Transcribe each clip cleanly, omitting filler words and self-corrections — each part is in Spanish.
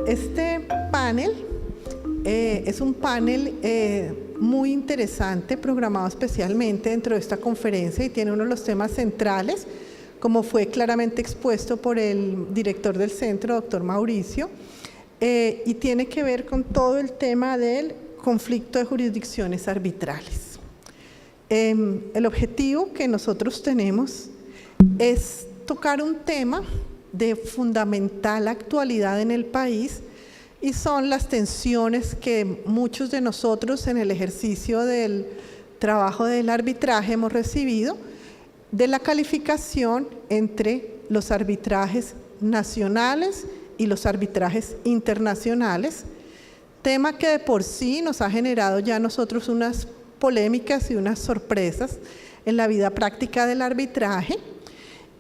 Este panel es un panel muy interesante, programado especialmente dentro de esta conferencia y tiene uno de los temas centrales, como fue claramente expuesto por el director del centro, doctor Mauricio, y tiene que ver con todo el tema del conflicto de jurisdicciones arbitrales. El objetivo que nosotros tenemos es tocar un tema de fundamental actualidad en el país y son las tensiones que muchos de nosotros en el ejercicio del trabajo del arbitraje hemos recibido de la calificación entre los arbitrajes nacionales y los arbitrajes internacionales, tema que de por sí nos ha generado ya a nosotros unas polémicas y unas sorpresas en la vida práctica del arbitraje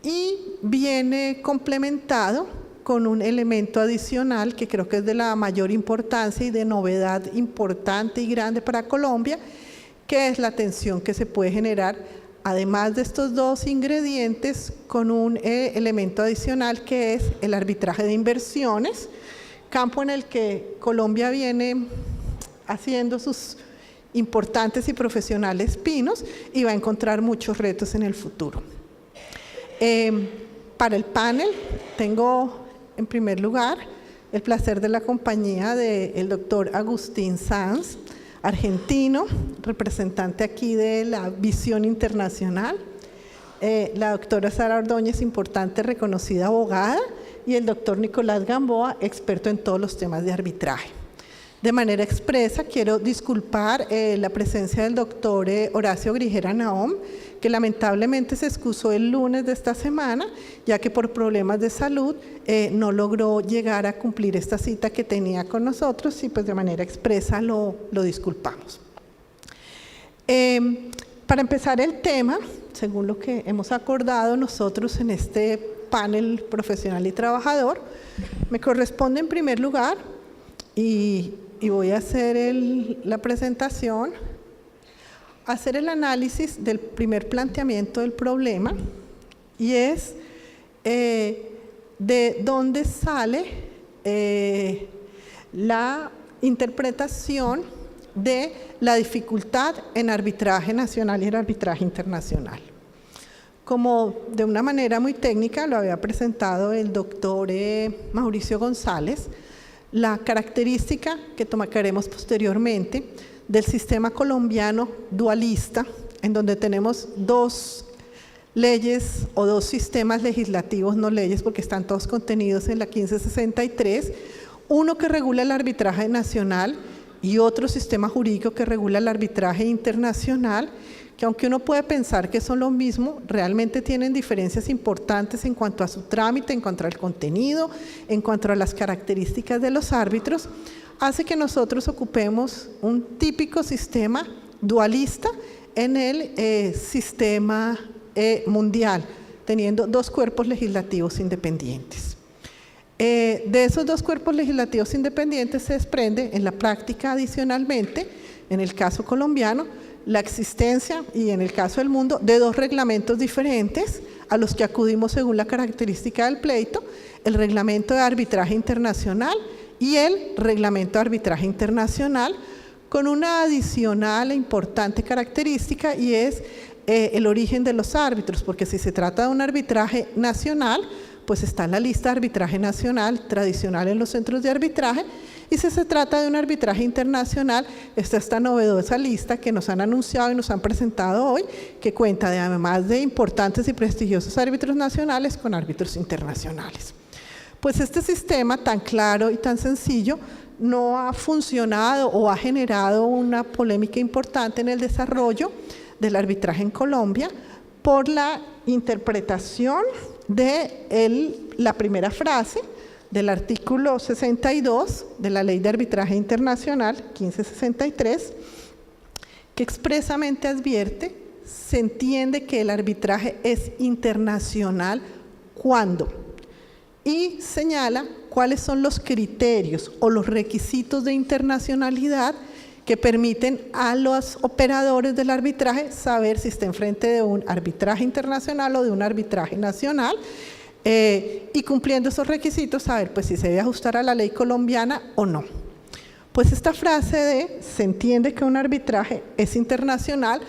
y viene complementado con un elemento adicional que creo que es de la mayor importancia y de novedad importante y grande para Colombia, que es la tensión que se puede generar, además de estos dos ingredientes, con un elemento adicional que es el arbitraje de inversiones, campo en el que Colombia viene haciendo sus importantes y profesionales pinos y va a encontrar muchos retos en el futuro. Para el panel tengo en primer lugar el placer de la compañía del doctor Agustín Sanz, argentino, representante aquí de la Visión Internacional, la doctora Sara Ordóñez, importante, reconocida abogada, y el doctor Nicolás Gamboa, experto en todos los temas de arbitraje. De manera expresa, quiero disculpar la presencia del doctor Horacio Grijera Nahom, que lamentablemente se excusó el lunes de esta semana, ya que por problemas de salud no logró llegar a cumplir esta cita que tenía con nosotros y pues de manera expresa lo disculpamos. Para empezar el tema, según lo que hemos acordado nosotros en este panel profesional y trabajador, me corresponde en primer lugar y voy a hacer la presentación, hacer el análisis del primer planteamiento del problema y es de dónde sale la interpretación de la dificultad en arbitraje nacional y en arbitraje internacional. Como de una manera muy técnica lo había presentado el doctor Mauricio González, la característica que tomaremos posteriormente del sistema colombiano dualista, en donde tenemos dos leyes o dos sistemas legislativos, no leyes porque están todos contenidos en la 1563, uno que regula el arbitraje nacional y otro sistema jurídico que regula el arbitraje internacional, que aunque uno puede pensar que son lo mismo, realmente tienen diferencias importantes en cuanto a su trámite, en cuanto al contenido, en cuanto a las características de los árbitros, hace que nosotros ocupemos un típico sistema dualista en el sistema mundial, teniendo dos cuerpos legislativos independientes. De esos dos cuerpos legislativos independientes se desprende en la práctica adicionalmente, en el caso colombiano, la existencia, y en el caso del mundo, de dos reglamentos diferentes a los que acudimos según la característica del pleito, el reglamento de arbitraje internacional y el reglamento de arbitraje internacional, con una adicional e importante característica y es el origen de los árbitros, porque si se trata de un arbitraje nacional, pues está en la lista de arbitraje nacional tradicional en los centros de arbitraje, y si se trata de un arbitraje internacional, está esta novedosa lista que nos han anunciado y nos han presentado hoy, que cuenta además de importantes y prestigiosos árbitros nacionales con árbitros internacionales. Pues este sistema tan claro y tan sencillo no ha funcionado o ha generado una polémica importante en el desarrollo del arbitraje en Colombia por la interpretación de la primera frase del artículo 62 de la Ley de Arbitraje Internacional 1563, que expresamente advierte, se entiende que el arbitraje es internacional cuando, y señala cuáles son los criterios o los requisitos de internacionalidad que permiten a los operadores del arbitraje saber si está enfrente de un arbitraje internacional o de un arbitraje nacional, y cumpliendo esos requisitos, saber pues si se debe ajustar a la ley colombiana o no. Pues esta frase de se entiende que un arbitraje es internacional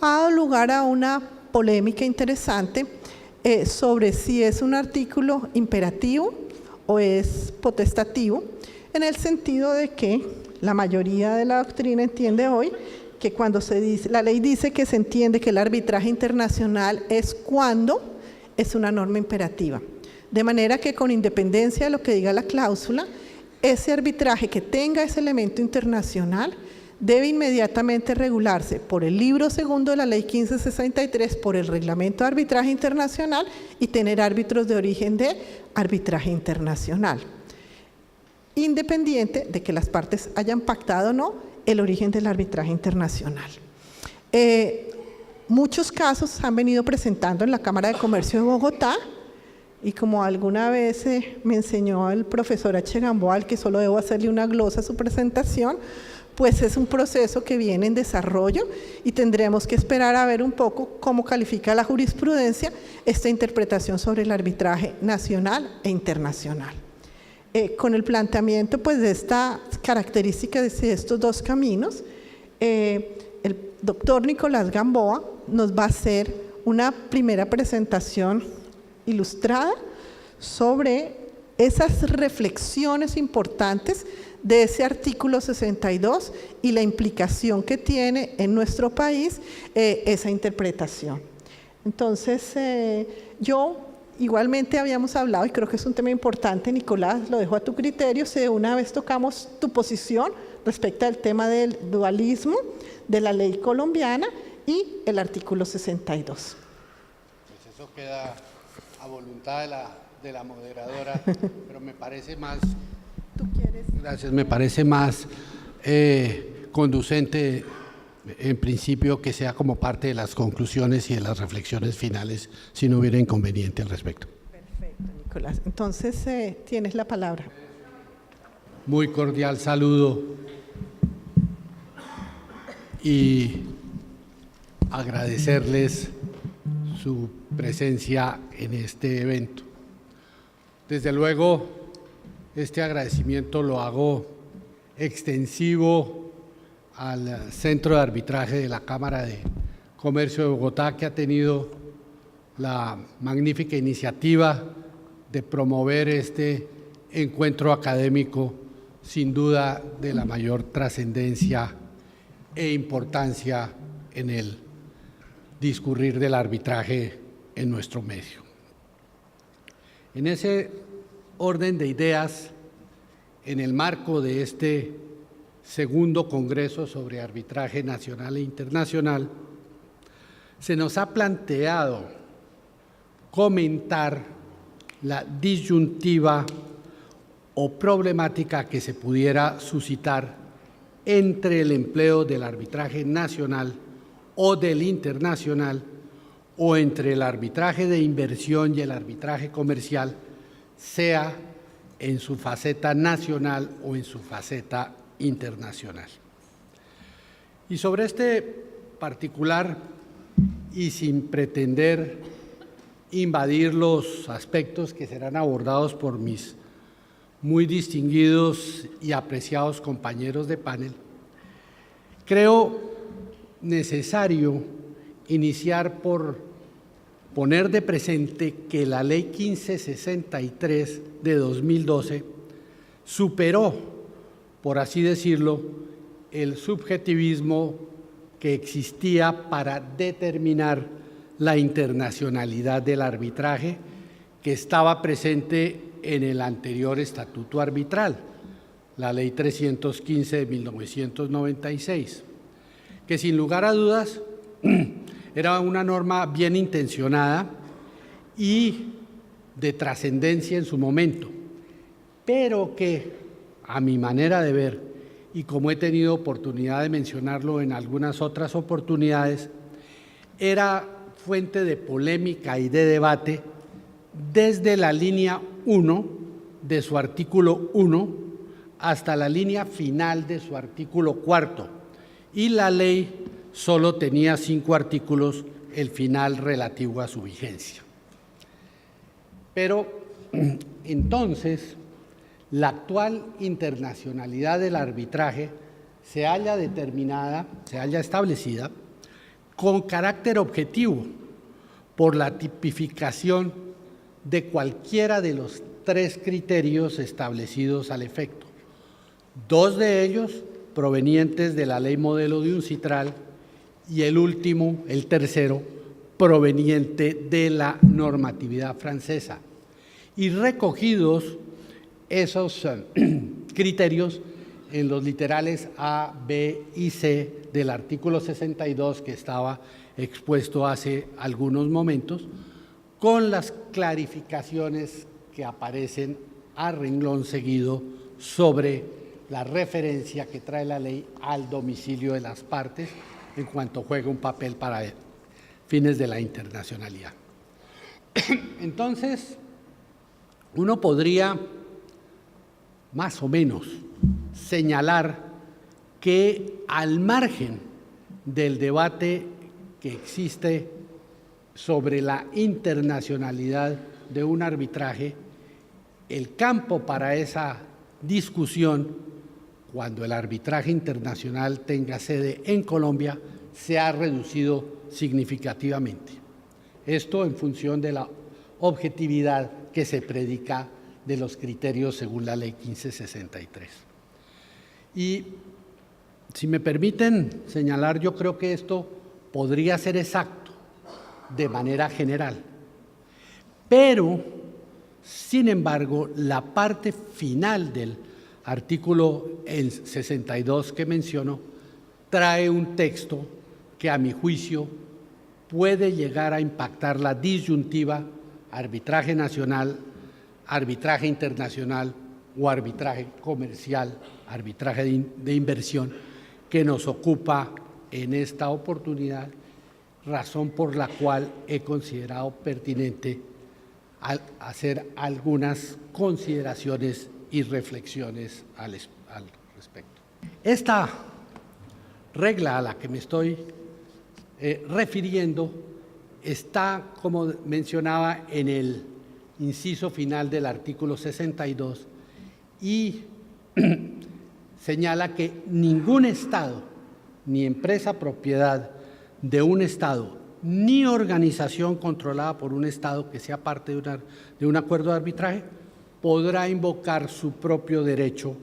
ha dado lugar a una polémica interesante sobre si es un artículo imperativo o es potestativo, en el sentido de que la mayoría de la doctrina entiende hoy que cuando la ley dice que se entiende que el arbitraje internacional es cuando es una norma imperativa. De manera que con independencia de lo que diga la cláusula, ese arbitraje que tenga ese elemento internacional debe inmediatamente regularse por el libro segundo de la ley 1563, por el reglamento de arbitraje internacional y tener árbitros de origen de arbitraje internacional, independiente de que las partes hayan pactado o no el origen del arbitraje internacional. Muchos casos han venido presentando en la Cámara de Comercio de Bogotá, y como alguna vez me enseñó el profesor H. Gamboa, que solo debo hacerle una glosa a su presentación, pues es un proceso que viene en desarrollo y tendremos que esperar a ver un poco cómo califica la jurisprudencia esta interpretación sobre el arbitraje nacional e internacional. Con el planteamiento pues de esta característica de estos dos caminos, el doctor Nicolás Gamboa nos va a hacer una primera presentación ilustrada sobre esas reflexiones importantes de ese artículo 62 y la implicación que tiene en nuestro país esa interpretación. Entonces, yo igualmente habíamos hablado, y creo que es un tema importante, Nicolás, lo dejo a tu criterio, si de una vez tocamos tu posición respecto al tema del dualismo, de la ley colombiana y el artículo 62. Pues eso queda a voluntad de la moderadora, pero me parece más, gracias, me parece más conducente en principio que sea como parte de las conclusiones y de las reflexiones finales, si no hubiera inconveniente al respecto. Perfecto, Nicolás. Entonces, tienes la palabra. Muy cordial saludo y agradecerles su presencia en este evento. Desde luego, este agradecimiento lo hago extensivo al Centro de Arbitraje de la Cámara de Comercio de Bogotá, que ha tenido la magnífica iniciativa de promover este encuentro académico, sin duda de la mayor trascendencia e importancia en el discurrir del arbitraje en nuestro medio. En ese orden de ideas, en el marco de este segundo Congreso sobre Arbitraje Nacional e Internacional, se nos ha planteado comentar la disyuntiva o problemática que se pudiera suscitar entre el empleo del arbitraje nacional o del internacional, o entre el arbitraje de inversión y el arbitraje comercial, sea en su faceta nacional o en su faceta internacional. Y sobre este particular, y sin pretender invadir los aspectos que serán abordados por mis muy distinguidos y apreciados compañeros de panel, creo necesario iniciar por poner de presente que la Ley 1563 de 2012 superó, por así decirlo, el subjetivismo que existía para determinar la internacionalidad del arbitraje, que estaba presente en el anterior estatuto arbitral, la Ley 315 de 1996, que sin lugar a dudas era una norma bien intencionada y de trascendencia en su momento, pero que, a mi manera de ver, y como he tenido oportunidad de mencionarlo en algunas otras oportunidades, era fuente de polémica y de debate desde la línea 1 de su artículo 1 hasta la línea final de su artículo 4, y la ley solo tenía 5 artículos, el final relativo a su vigencia. Pero entonces, la actual internacionalidad del arbitraje se halla determinada, se halla establecida con carácter objetivo por la tipificación de cualquiera de los 3 criterios establecidos al efecto. 2 de ellos provenientes de la ley modelo de UNCITRAL y el último, el tercero, proveniente de la normatividad francesa. Y recogidos esos criterios en los literales A, B y C del artículo 62 que estaba expuesto hace algunos momentos, con las clarificaciones que aparecen a renglón seguido sobre la referencia que trae la ley al domicilio de las partes en cuanto juega un papel para fines de la internacionalidad. Entonces, uno podría más o menos señalar que al margen del debate que existe sobre la internacionalidad de un arbitraje, el campo para esa discusión, cuando el arbitraje internacional tenga sede en Colombia, se ha reducido significativamente. Esto en función de la objetividad que se predica de los criterios según la Ley 1563. Y si me permiten señalar, yo creo que esto podría ser exacto de manera general, pero, sin embargo, la parte final del artículo 62 que menciono trae un texto que, a mi juicio, puede llegar a impactar la disyuntiva arbitraje nacional, arbitraje internacional o arbitraje comercial, arbitraje de inversión, que nos ocupa en esta oportunidad, razón por la cual he considerado pertinente hacer algunas consideraciones y reflexiones al respecto. Esta regla a la que me estoy refiriendo está, como mencionaba, en el inciso final del artículo 62 y señala que ningún Estado, ni empresa propiedad de un Estado, ni organización controlada por un Estado que sea parte de un acuerdo de arbitraje, podrá invocar su propio derecho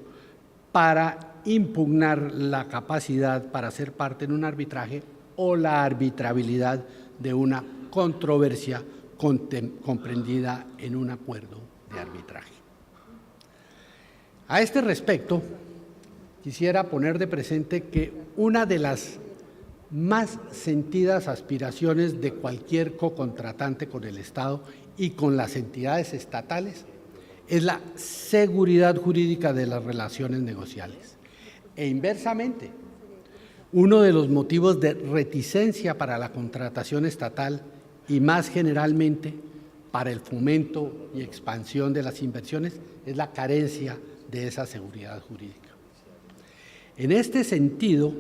para impugnar la capacidad para ser parte en un arbitraje o la arbitrabilidad de una controversia comprendida en un acuerdo de arbitraje. A este respecto, quisiera poner de presente que una de las más sentidas aspiraciones de cualquier cocontratante con el Estado y con las entidades estatales es la seguridad jurídica de las relaciones negociales. E inversamente, uno de los motivos de reticencia para la contratación estatal y más generalmente para el fomento y expansión de las inversiones es la carencia de esa seguridad jurídica. En este sentido,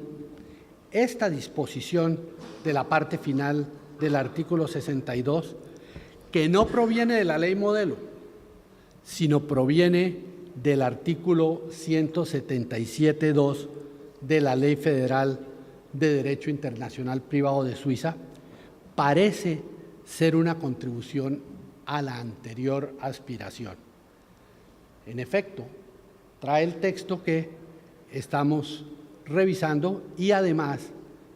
esta disposición de la parte final del artículo 62, que no proviene de la ley modelo, sino proviene del artículo 177.2 de la Ley Federal de Derecho Internacional Privado de Suiza, parece ser una contribución a la anterior aspiración. En efecto, trae el texto que estamos revisando y además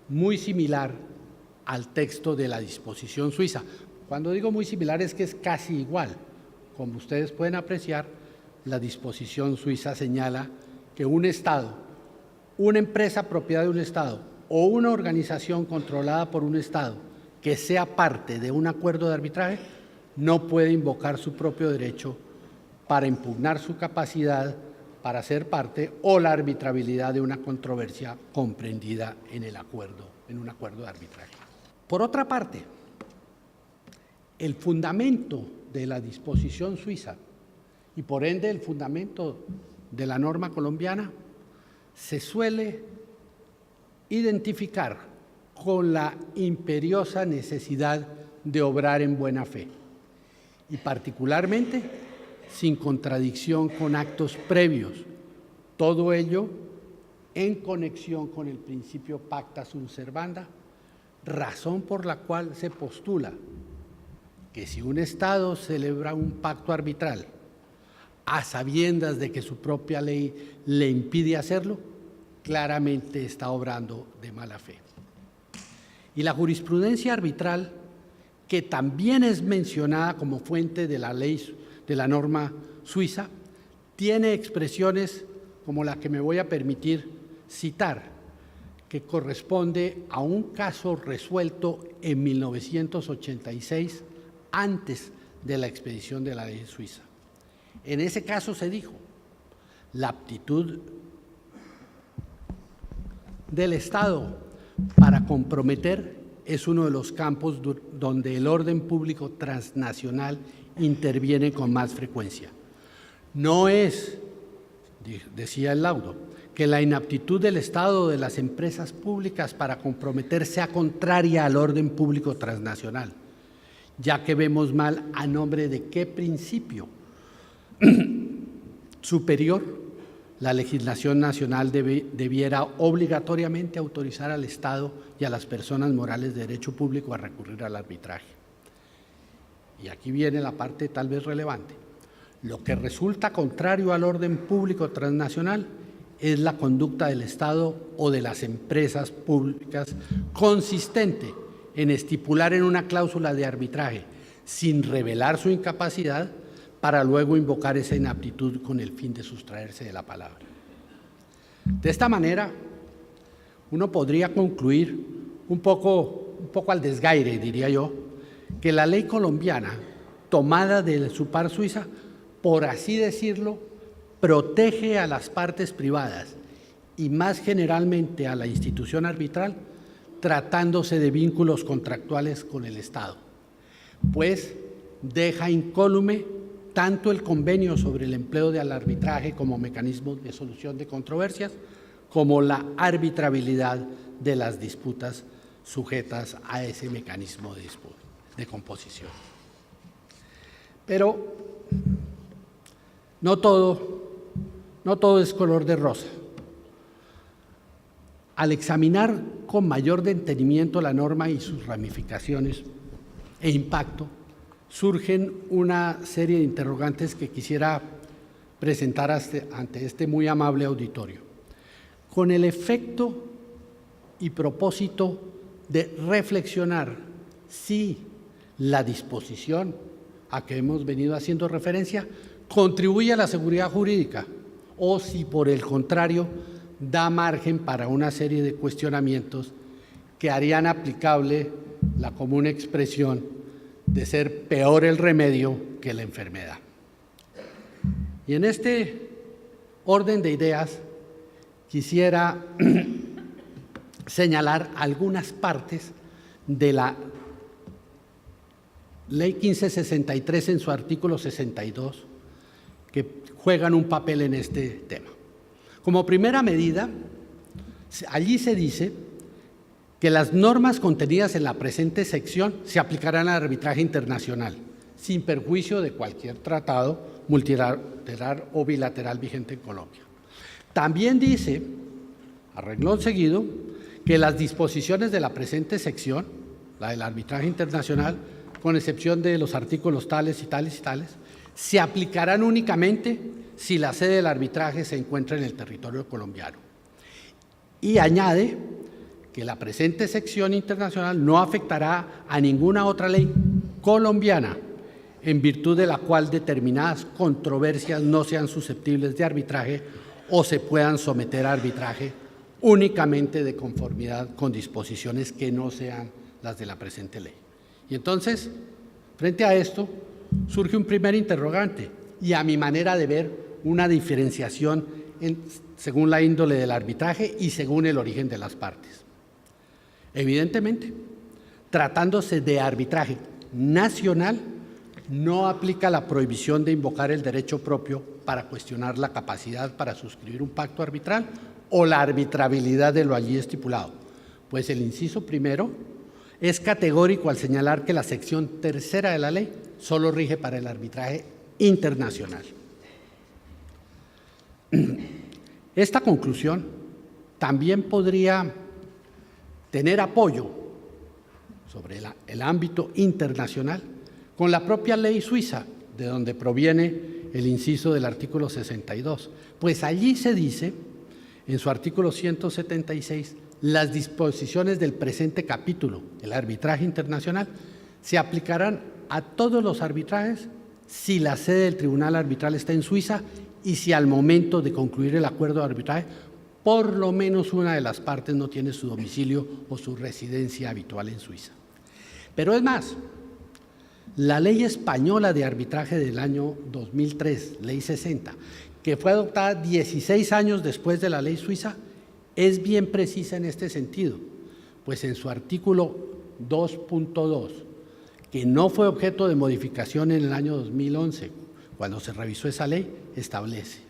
muy similar al texto de la disposición suiza. Cuando digo muy similar es que es casi igual. Como ustedes pueden apreciar, la disposición suiza señala que un Estado, una empresa propiedad de un Estado o una organización controlada por un Estado que sea parte de un acuerdo de arbitraje no puede invocar su propio derecho para impugnar su capacidad para ser parte o la arbitrabilidad de una controversia comprendida en un acuerdo de arbitraje. Por otra parte, el fundamento de la disposición suiza y por ende el fundamento de la norma colombiana se suele identificar con la imperiosa necesidad de obrar en buena fe. y particularmente sin contradicción con actos previos. Todo ello en conexión con el principio pacta sunt servanda, razón por la cual se postula que si un Estado celebra un pacto arbitral a sabiendas de que su propia ley le impide hacerlo, claramente está obrando de mala fe. Y la jurisprudencia arbitral, que también es mencionada como fuente de la ley, de la norma suiza, tiene expresiones como la que me voy a permitir citar, que corresponde a un caso resuelto en 1986, antes de la expedición de la ley suiza. En ese caso se dijo, la aptitud del Estado para comprometer es uno de los campos donde el orden público transnacional interviene con más frecuencia. No es, decía el laudo, que la inaptitud del Estado o de las empresas públicas para comprometer sea contraria al orden público transnacional, ya que vemos mal a nombre de qué principio superior la legislación nacional debiera obligatoriamente autorizar al Estado y a las personas morales de derecho público a recurrir al arbitraje. Y aquí viene la parte tal vez relevante. Lo que resulta contrario al orden público transnacional es la conducta del Estado o de las empresas públicas consistente en estipular en una cláusula de arbitraje, sin revelar su incapacidad, para luego invocar esa inaptitud con el fin de sustraerse de la palabra. De esta manera, uno podría concluir un poco al desgaire, diría yo, que la ley colombiana, tomada de su par suiza, por así decirlo, protege a las partes privadas y más generalmente a la institución arbitral, tratándose de vínculos contractuales con el Estado, pues deja incólume tanto el convenio sobre el empleo del arbitraje como mecanismo de solución de controversias, como la arbitrabilidad de las disputas sujetas a ese mecanismo de composición. Pero no todo es color de rosa. Al examinar con mayor detenimiento la norma y sus ramificaciones e impacto, surgen una serie de interrogantes que quisiera presentar ante este muy amable auditorio, con el efecto y propósito de reflexionar si la disposición a que hemos venido haciendo referencia contribuye a la seguridad jurídica o si por el contrario da margen para una serie de cuestionamientos que harían aplicable la común expresión de ser peor el remedio que la enfermedad. Y en este orden de ideas quisiera señalar algunas partes de la Ley 1563 en su artículo 62 que juegan un papel en este tema. Como primera medida, allí se dice que las normas contenidas en la presente sección se aplicarán al arbitraje internacional, sin perjuicio de cualquier tratado multilateral o bilateral vigente en Colombia. También dice, a renglón seguido, que las disposiciones de la presente sección, la del arbitraje internacional, con excepción de los artículos tales y tales y tales, se aplicarán únicamente si la sede del arbitraje se encuentra en el territorio colombiano. Y añade que la presente sección internacional no afectará a ninguna otra ley colombiana, en virtud de la cual determinadas controversias no sean susceptibles de arbitraje o se puedan someter a arbitraje únicamente de conformidad con disposiciones que no sean las de la presente ley. Y entonces, frente a esto, surge un primer interrogante y, a mi manera de ver, una diferenciación según la índole del arbitraje y según el origen de las partes. Evidentemente, tratándose de arbitraje nacional, no aplica la prohibición de invocar el derecho propio para cuestionar la capacidad para suscribir un pacto arbitral o la arbitrabilidad de lo allí estipulado, pues el inciso primero es categórico al señalar que la sección tercera de la ley solo rige para el arbitraje internacional. Esta conclusión también podría tener apoyo sobre el ámbito internacional con la propia ley suiza, de donde proviene el inciso del artículo 62, pues allí se dice, en su artículo 176, las disposiciones del presente capítulo, el arbitraje internacional, se aplicarán a todos los arbitrajes si la sede del tribunal arbitral está en Suiza y si al momento de concluir el acuerdo de arbitraje, por lo menos una de las partes no tiene su domicilio o su residencia habitual en Suiza. Pero es más, la ley española de arbitraje del año 2003, ley 60, que fue adoptada 16 años después de la ley suiza, es bien precisa en este sentido, pues en su artículo 2.2, que no fue objeto de modificación en el año 2011, cuando se revisó esa ley, establece: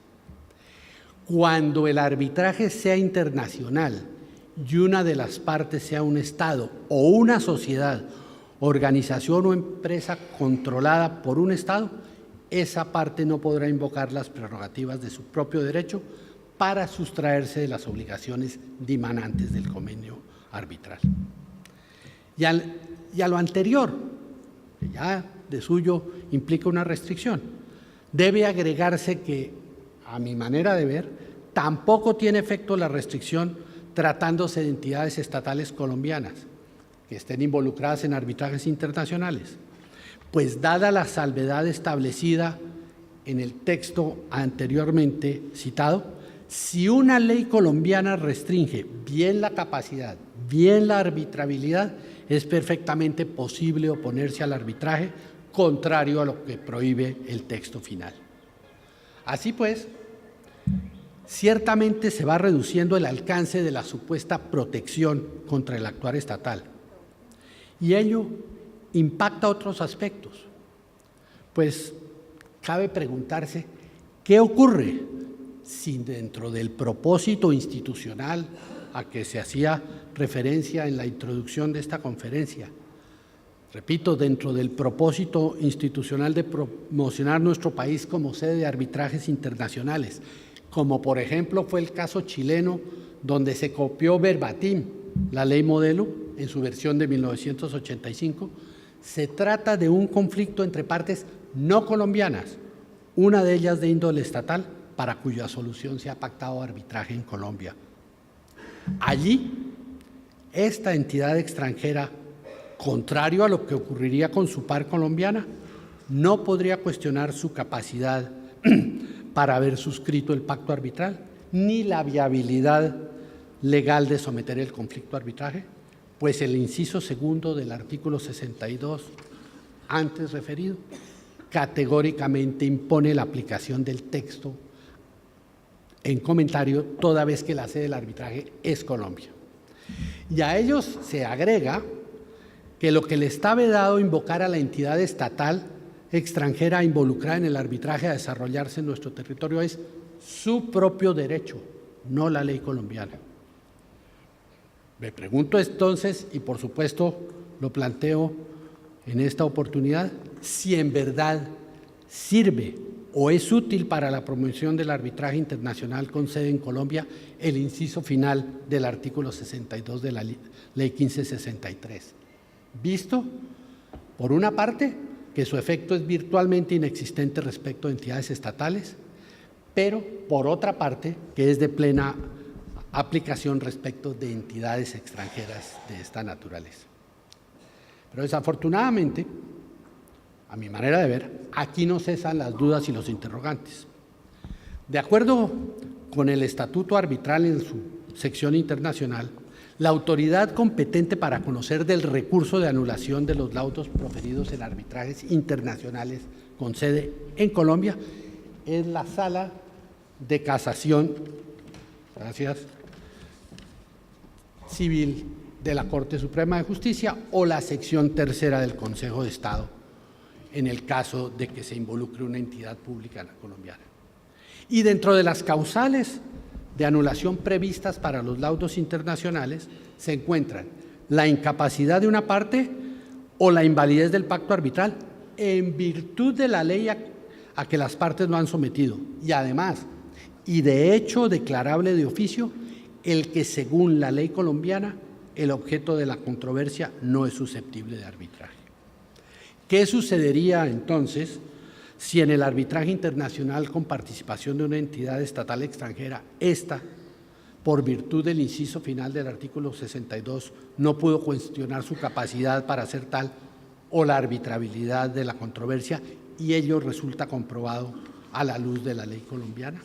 cuando el arbitraje sea internacional y una de las partes sea un Estado o una sociedad, organización o empresa controlada por un Estado, esa parte no podrá invocar las prerrogativas de su propio derecho para sustraerse de las obligaciones dimanantes del convenio arbitral. Y a lo anterior, que ya de suyo implica una restricción, debe agregarse que, a mi manera de ver, tampoco tiene efecto la restricción tratándose de entidades estatales colombianas que estén involucradas en arbitrajes internacionales, pues dada la salvedad establecida en el texto anteriormente citado, si una ley colombiana restringe bien la capacidad, bien la arbitrabilidad, es perfectamente posible oponerse al arbitraje contrario a lo que prohíbe el texto final. Así pues, ciertamente se va reduciendo el alcance de la supuesta protección contra el actuar estatal, y ello impacta otros aspectos, pues cabe preguntarse qué ocurre si dentro del propósito institucional a que se hacía referencia en la introducción de esta conferencia, repito, dentro del propósito institucional de promocionar nuestro país como sede de arbitrajes internacionales, como por ejemplo fue el caso chileno, donde se copió verbatim la ley modelo en su versión de 1985, se trata de un conflicto entre partes no colombianas, una de ellas de índole estatal, para cuya solución se ha pactado arbitraje en Colombia. Allí, esta entidad extranjera, contrario a lo que ocurriría con su par colombiana, no podría cuestionar su capacidad para haber suscrito el pacto arbitral, ni la viabilidad legal de someter el conflicto a arbitraje, pues el inciso segundo del artículo 62, antes referido, categóricamente impone la aplicación del texto en comentario, toda vez que la sede del arbitraje es Colombia. Y a ellos se agrega que lo que le está vedado invocar a la entidad estatal extranjera involucrada en el arbitraje a desarrollarse en nuestro territorio es su propio derecho, no la ley colombiana. Me pregunto entonces, y por supuesto lo planteo en esta oportunidad, si en verdad sirve o es útil para la promoción del arbitraje internacional con sede en Colombia el inciso final del artículo 62 de la Ley 1563, visto, por una parte, que su efecto es virtualmente inexistente respecto a entidades estatales, pero, por otra parte, que es de plena aplicación respecto de entidades extranjeras de esta naturaleza. Pero desafortunadamente, a mi manera de ver, aquí no cesan las dudas y los interrogantes. De acuerdo con el Estatuto Arbitral en su sección internacional, la autoridad competente para conocer del recurso de anulación de los laudos proferidos en arbitrajes internacionales con sede en Colombia es la Sala de Casación, Civil de la Corte Suprema de Justicia o la sección tercera del Consejo de Estado, en el caso de que se involucre una entidad pública colombiana. Y dentro de las causales de anulación previstas para los laudos internacionales se encuentran la incapacidad de una parte o la invalidez del pacto arbitral en virtud de la ley a que las partes no han sometido, y además, y de hecho declarable de oficio, el que según la ley colombiana el objeto de la controversia no es susceptible de arbitraje. ¿Qué sucedería entonces si en el arbitraje internacional con participación de una entidad estatal extranjera, esta, por virtud del inciso final del artículo 62, no pudo cuestionar su capacidad para hacer tal o la arbitrabilidad de la controversia y ello resulta comprobado a la luz de la ley colombiana?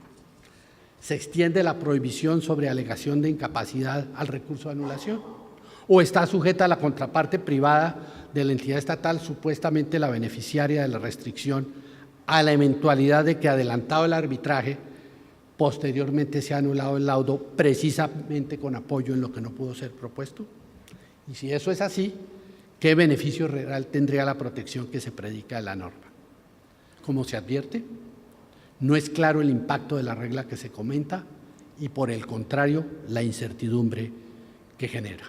¿Se extiende la prohibición sobre alegación de incapacidad al recurso de anulación? ¿O está sujeta a la contraparte privada de la entidad estatal, supuestamente la beneficiaria de la restricción, a la eventualidad de que, adelantado el arbitraje, posteriormente se ha anulado el laudo precisamente con apoyo en lo que no pudo ser propuesto? Y si eso es así, ¿qué beneficio real tendría la protección que se predica de la norma? Como se advierte, no es claro el impacto de la regla que se comenta y, por el contrario, la incertidumbre que genera.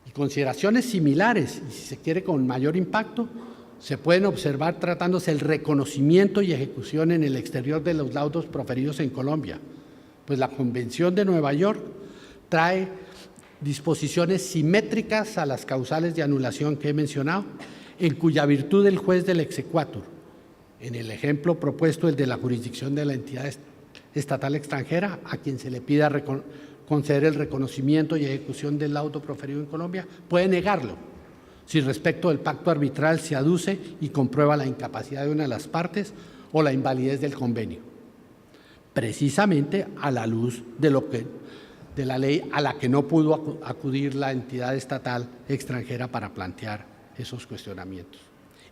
Y consideraciones similares, y si se quiere con mayor impacto, se pueden observar tratándose el reconocimiento y ejecución en el exterior de los laudos proferidos en Colombia, pues la Convención de Nueva York trae disposiciones simétricas a las causales de anulación que he mencionado, en cuya virtud el juez del exequatur, en el ejemplo propuesto, el de la jurisdicción de la entidad estatal extranjera, a quien se le pida conceder el reconocimiento y ejecución del laudo proferido en Colombia, puede negarlo si respecto del pacto arbitral se aduce y comprueba la incapacidad de una de las partes o la invalidez del convenio, precisamente a la luz de la ley a la que no pudo acudir la entidad estatal extranjera para plantear esos cuestionamientos.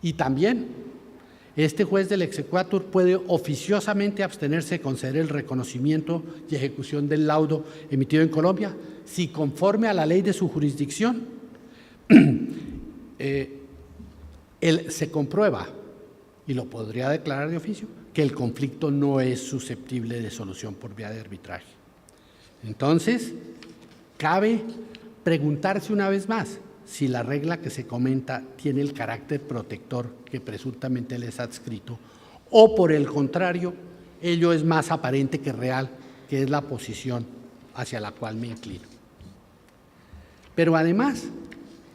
Y también este juez del exequatur puede oficiosamente abstenerse de conceder el reconocimiento y ejecución del laudo emitido en Colombia si, conforme a la ley de su jurisdicción, se comprueba, y lo podría declarar de oficio, que el conflicto no es susceptible de solución por vía de arbitraje. Entonces, cabe preguntarse una vez más si la regla que se comenta tiene el carácter protector que presuntamente les ha adscrito, o por el contrario, ello es más aparente que real, que es la posición hacia la cual me inclino. Pero además,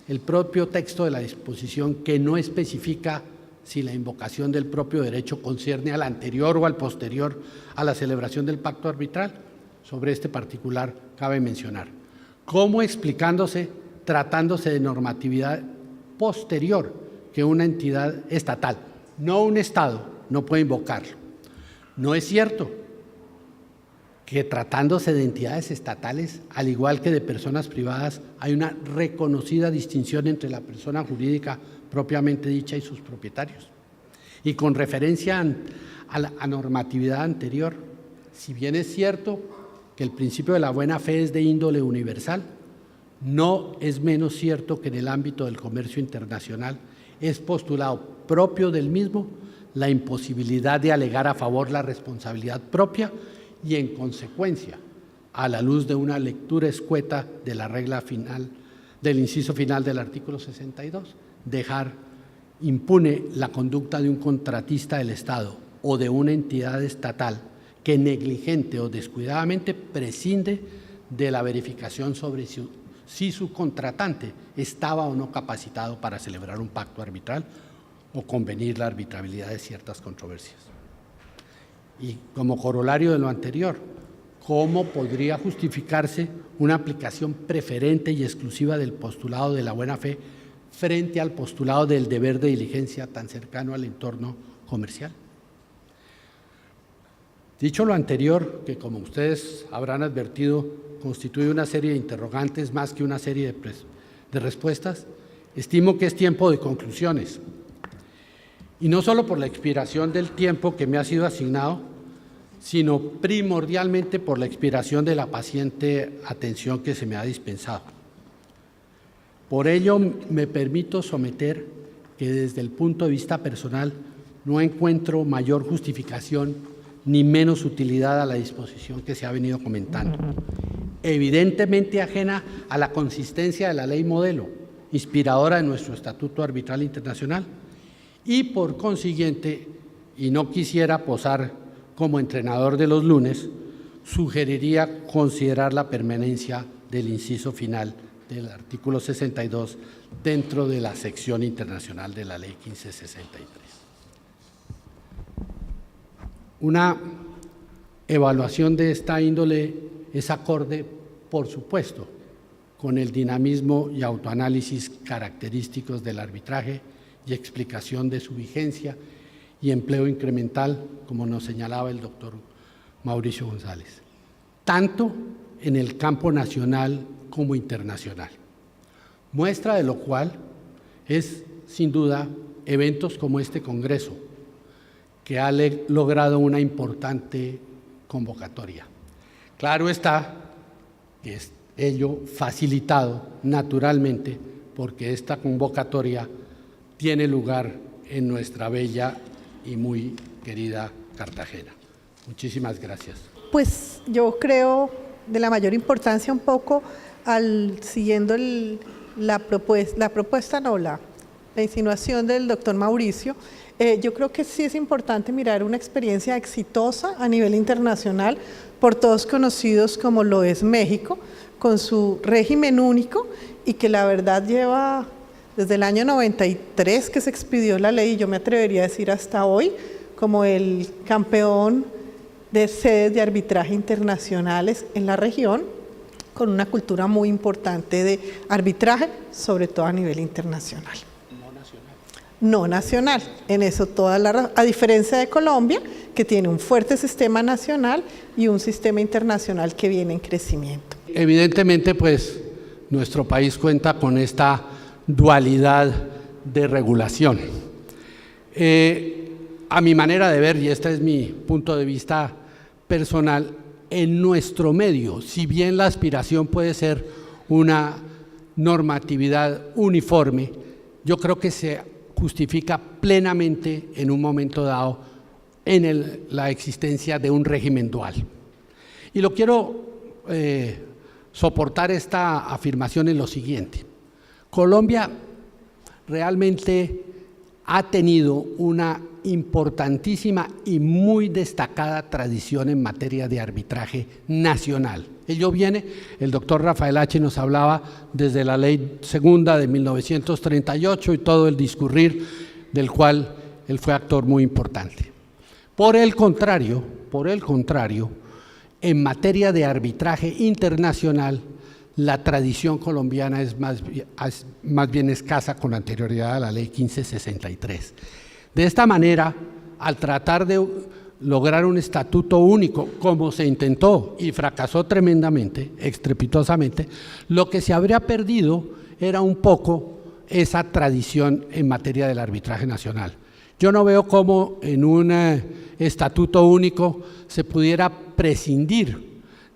el propio texto de la disposición, que no especifica si la invocación del propio derecho concierne al anterior o al posterior a la celebración del pacto arbitral, sobre este particular cabe mencionar, cómo explicándose, tratándose de normatividad posterior que una entidad estatal, no un Estado, no puede invocarlo. No es cierto que, tratándose de entidades estatales, al igual que de personas privadas, hay una reconocida distinción entre la persona jurídica propiamente dicha y sus propietarios. Y con referencia a la normatividad anterior, si bien es cierto que el principio de la buena fe es de índole universal, no es menos cierto que en el ámbito del comercio internacional es postulado propio del mismo la imposibilidad de alegar a favor la responsabilidad propia y, en consecuencia, a la luz de una lectura escueta de la regla final, del inciso final del artículo 62, dejar impune la conducta de un contratista del Estado o de una entidad estatal que negligente o descuidadamente prescinde de la verificación sobre si su contratante estaba o no capacitado para celebrar un pacto arbitral o convenir la arbitrabilidad de ciertas controversias. Y como corolario de lo anterior, ¿cómo podría justificarse una aplicación preferente y exclusiva del postulado de la buena fe frente al postulado del deber de diligencia tan cercano al entorno comercial? Dicho lo anterior, que como ustedes habrán advertido, constituye una serie de interrogantes más que una serie de respuestas, estimo que es tiempo de conclusiones. Y no solo por la expiración del tiempo que me ha sido asignado, sino primordialmente por la expiración de la paciente atención que se me ha dispensado. Por ello, me permito someter que desde el punto de vista personal no encuentro mayor justificación ni menos utilidad a la disposición que se ha venido comentando, evidentemente ajena a la consistencia de la ley modelo, inspiradora de nuestro Estatuto Arbitral Internacional, y por consiguiente, y no quisiera posar como entrenador de los lunes, sugeriría considerar la permanencia del inciso final del artículo 62 dentro de la sección internacional de la Ley 1563. Una evaluación de esta índole es acorde, por supuesto, con el dinamismo y autoanálisis característicos del arbitraje y explicación de su vigencia y empleo incremental, como nos señalaba el doctor Mauricio González, tanto en el campo nacional como internacional. Muestra de lo cual es, sin duda, eventos como este Congreso, que ha logrado una importante convocatoria. Claro está que es ello facilitado naturalmente porque esta convocatoria tiene lugar en nuestra bella y muy querida Cartagena. Muchísimas gracias. Pues yo creo de la mayor importancia un poco siguiendo la insinuación del doctor Mauricio. Yo creo que sí es importante mirar una experiencia exitosa a nivel internacional, por todos conocidos como lo es México, con su régimen único y que la verdad lleva desde el año 93 que se expidió la ley, y yo me atrevería a decir hasta hoy, como el campeón de sedes de arbitraje internacionales en la región, con una cultura muy importante de arbitraje, sobre todo a nivel internacional. No nacional, en eso a diferencia de Colombia, que tiene un fuerte sistema nacional y un sistema internacional que viene en crecimiento. Evidentemente, pues, nuestro país cuenta con esta dualidad de regulación. A mi manera de ver, y este es mi punto de vista personal, en nuestro medio, si bien la aspiración puede ser una normatividad uniforme, yo creo que se justifica plenamente en un momento dado en la existencia de un régimen dual. Y lo quiero soportar esta afirmación en lo siguiente. Colombia realmente ha tenido una importantísima y muy destacada tradición en materia de arbitraje nacional. Ello viene, el doctor Rafael H. nos hablaba desde la Ley Segunda de 1938 y todo el discurrir del cual él fue actor muy importante. Por el contrario, en materia de arbitraje internacional, la tradición colombiana es más bien escasa con anterioridad a la Ley 1563. De esta manera, al tratar de lograr un estatuto único, como se intentó y fracasó tremendamente, estrepitosamente, lo que se habría perdido era un poco esa tradición en materia del arbitraje nacional. Yo no veo cómo en un estatuto único se pudiera prescindir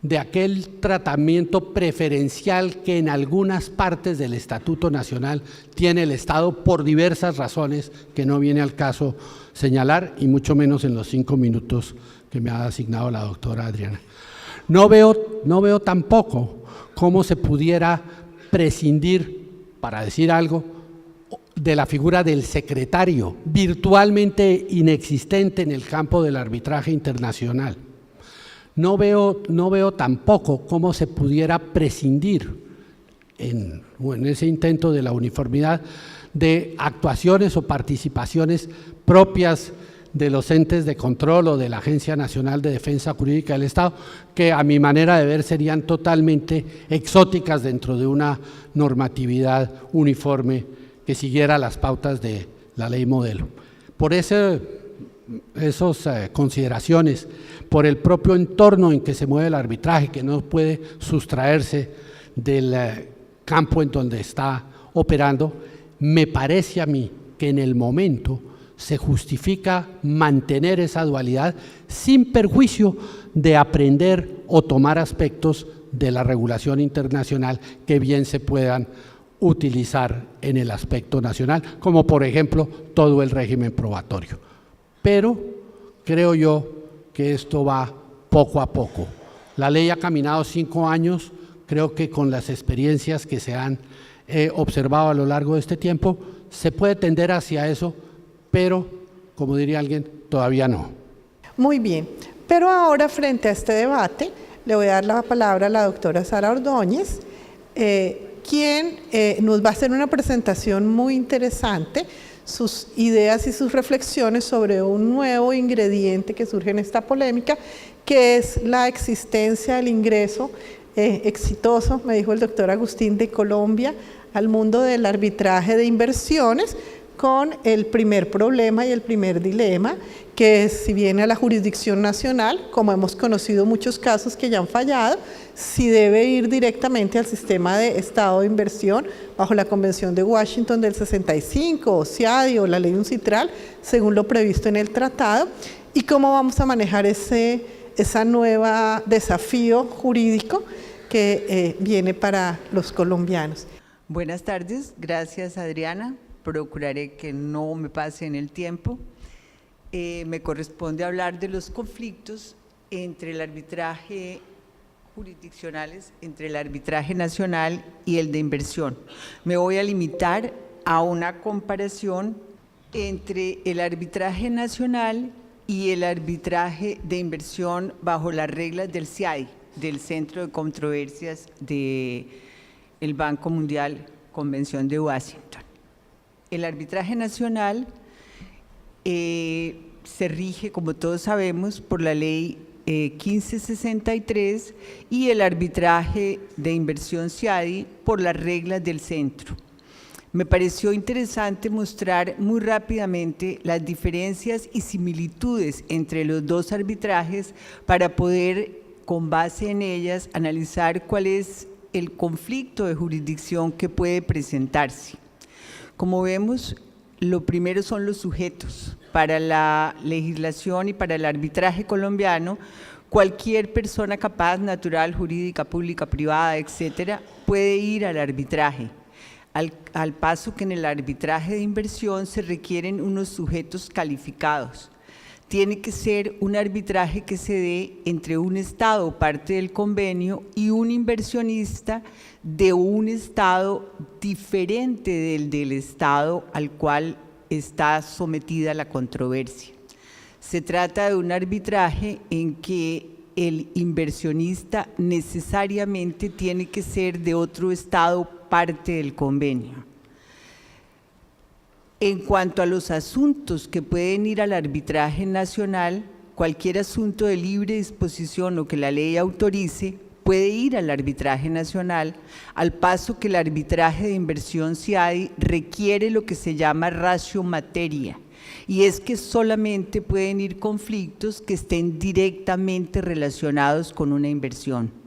de aquel tratamiento preferencial que en algunas partes del Estatuto Nacional tiene el Estado por diversas razones que no viene al caso señalar, y mucho menos en los 5 minutos que me ha asignado la doctora Adriana. No veo tampoco cómo se pudiera prescindir, para decir algo, de la figura del secretario, virtualmente inexistente en el campo del arbitraje internacional. No veo tampoco cómo se pudiera prescindir en ese intento de la uniformidad de actuaciones o participaciones propias de los entes de control o de la Agencia Nacional de Defensa Jurídica del Estado, que a mi manera de ver serían totalmente exóticas dentro de una normatividad uniforme que siguiera las pautas de la ley modelo. Por esas consideraciones, por el propio entorno en que se mueve el arbitraje, que no puede sustraerse del campo en donde está operando, me parece a mí que en el momento se justifica mantener esa dualidad sin perjuicio de aprender o tomar aspectos de la regulación internacional que bien se puedan utilizar en el aspecto nacional, como por ejemplo todo el régimen probatorio. Pero creo yo que esto va poco a poco. La ley ha caminado 5 años, creo que con las experiencias que se han observado a lo largo de este tiempo, se puede tender hacia eso, pero, como diría alguien, todavía no. Muy bien, pero ahora frente a este debate le voy a dar la palabra a la doctora Sara Ordóñez, quien nos va a hacer una presentación muy interesante, sus ideas y sus reflexiones sobre un nuevo ingrediente que surge en esta polémica, que es la existencia del ingreso exitoso, me dijo el doctor Agustín, de Colombia al mundo del arbitraje de inversiones, con el primer problema y el primer dilema, que es, si viene a la jurisdicción nacional, como hemos conocido muchos casos que ya han fallado, si debe ir directamente al sistema de estado de inversión bajo la Convención de Washington del 65, o CIADI, o la ley UNCITRAL, según lo previsto en el tratado, y cómo vamos a manejar ese nuevo desafío jurídico que viene para los colombianos. Buenas tardes, gracias Adriana. Procuraré que no me pase en el tiempo. Me corresponde hablar de los conflictos entre el arbitraje jurisdiccionales, entre el arbitraje nacional y el de inversión. Me voy a limitar a una comparación entre el arbitraje nacional y el arbitraje de inversión bajo las reglas del CIADI, del Centro de Controversias del Banco Mundial, Convención de Washington. El arbitraje nacional se rige, como todos sabemos, por la ley 1563 y el arbitraje de inversión CIADI por las reglas del centro. Me pareció interesante mostrar muy rápidamente las diferencias y similitudes entre los dos arbitrajes para poder, con base en ellas, analizar cuál es el conflicto de jurisdicción que puede presentarse. Como vemos, lo primero son los sujetos. Para la legislación y para el arbitraje colombiano, cualquier persona capaz, natural, jurídica, pública, privada, etcétera, puede ir al arbitraje. Al paso que en el arbitraje de inversión se requieren unos sujetos calificados. Tiene que ser un arbitraje que se dé entre un Estado, parte del convenio, y un inversionista de un Estado diferente del Estado al cual está sometida la controversia. Se trata de un arbitraje en que el inversionista necesariamente tiene que ser de otro Estado, parte del convenio. En cuanto a los asuntos que pueden ir al arbitraje nacional, cualquier asunto de libre disposición o que la ley autorice puede ir al arbitraje nacional, al paso que el arbitraje de inversión CIADI requiere lo que se llama ratio materia, y es que solamente pueden ir conflictos que estén directamente relacionados con una inversión.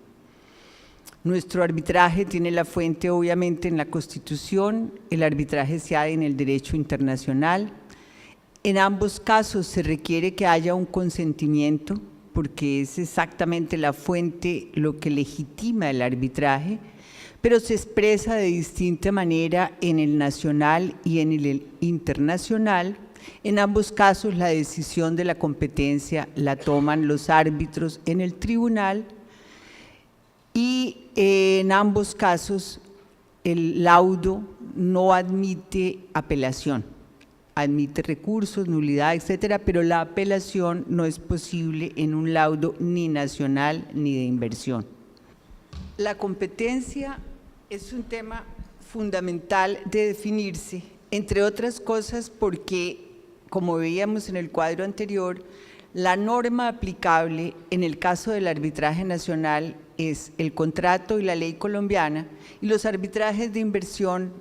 Nuestro arbitraje tiene la fuente obviamente en la Constitución, el arbitraje CIADI en el derecho internacional. En ambos casos se requiere que haya un consentimiento, porque es exactamente la fuente lo que legitima el arbitraje, pero se expresa de distinta manera en el nacional y en el internacional. En ambos casos la decisión de la competencia la toman los árbitros en el tribunal, y en ambos casos el laudo no admite apelación, admite recursos, nulidad, etcétera, pero la apelación no es posible en un laudo ni nacional ni de inversión. La competencia es un tema fundamental de definirse, entre otras cosas porque, como veíamos en el cuadro anterior, la norma aplicable en el caso del arbitraje nacional es el contrato y la ley colombiana, y los arbitrajes de inversión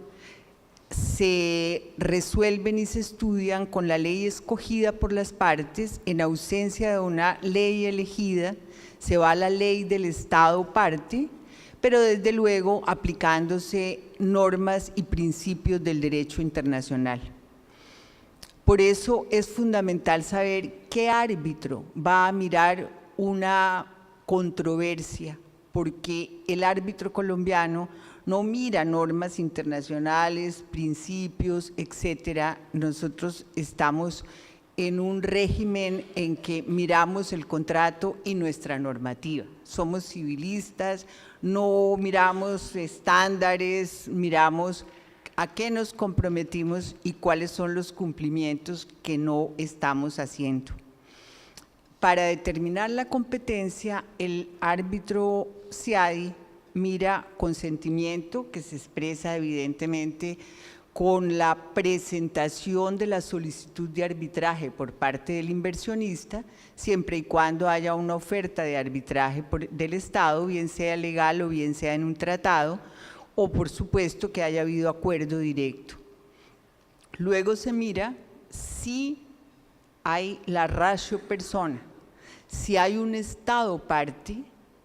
se resuelven y se estudian con la ley escogida por las partes. En ausencia de una ley elegida, se va a la ley del Estado parte, pero desde luego aplicándose normas y principios del derecho internacional. Por eso es fundamental saber qué árbitro va a mirar una controversia, porque el árbitro colombiano no mira normas internacionales, principios, etcétera. Nosotros estamos en un régimen en que miramos el contrato y nuestra normativa. Somos civilistas, no miramos estándares, miramos a qué nos comprometimos y cuáles son los cumplimientos que no estamos haciendo. Para determinar la competencia, el árbitro CIADI mira consentimiento, que se expresa evidentemente con la presentación de la solicitud de arbitraje por parte del inversionista, siempre y cuando haya una oferta de arbitraje del Estado, bien sea legal o bien sea en un tratado, o por supuesto que haya habido acuerdo directo. Luego se mira si hay la ratio persona, si hay un Estado parte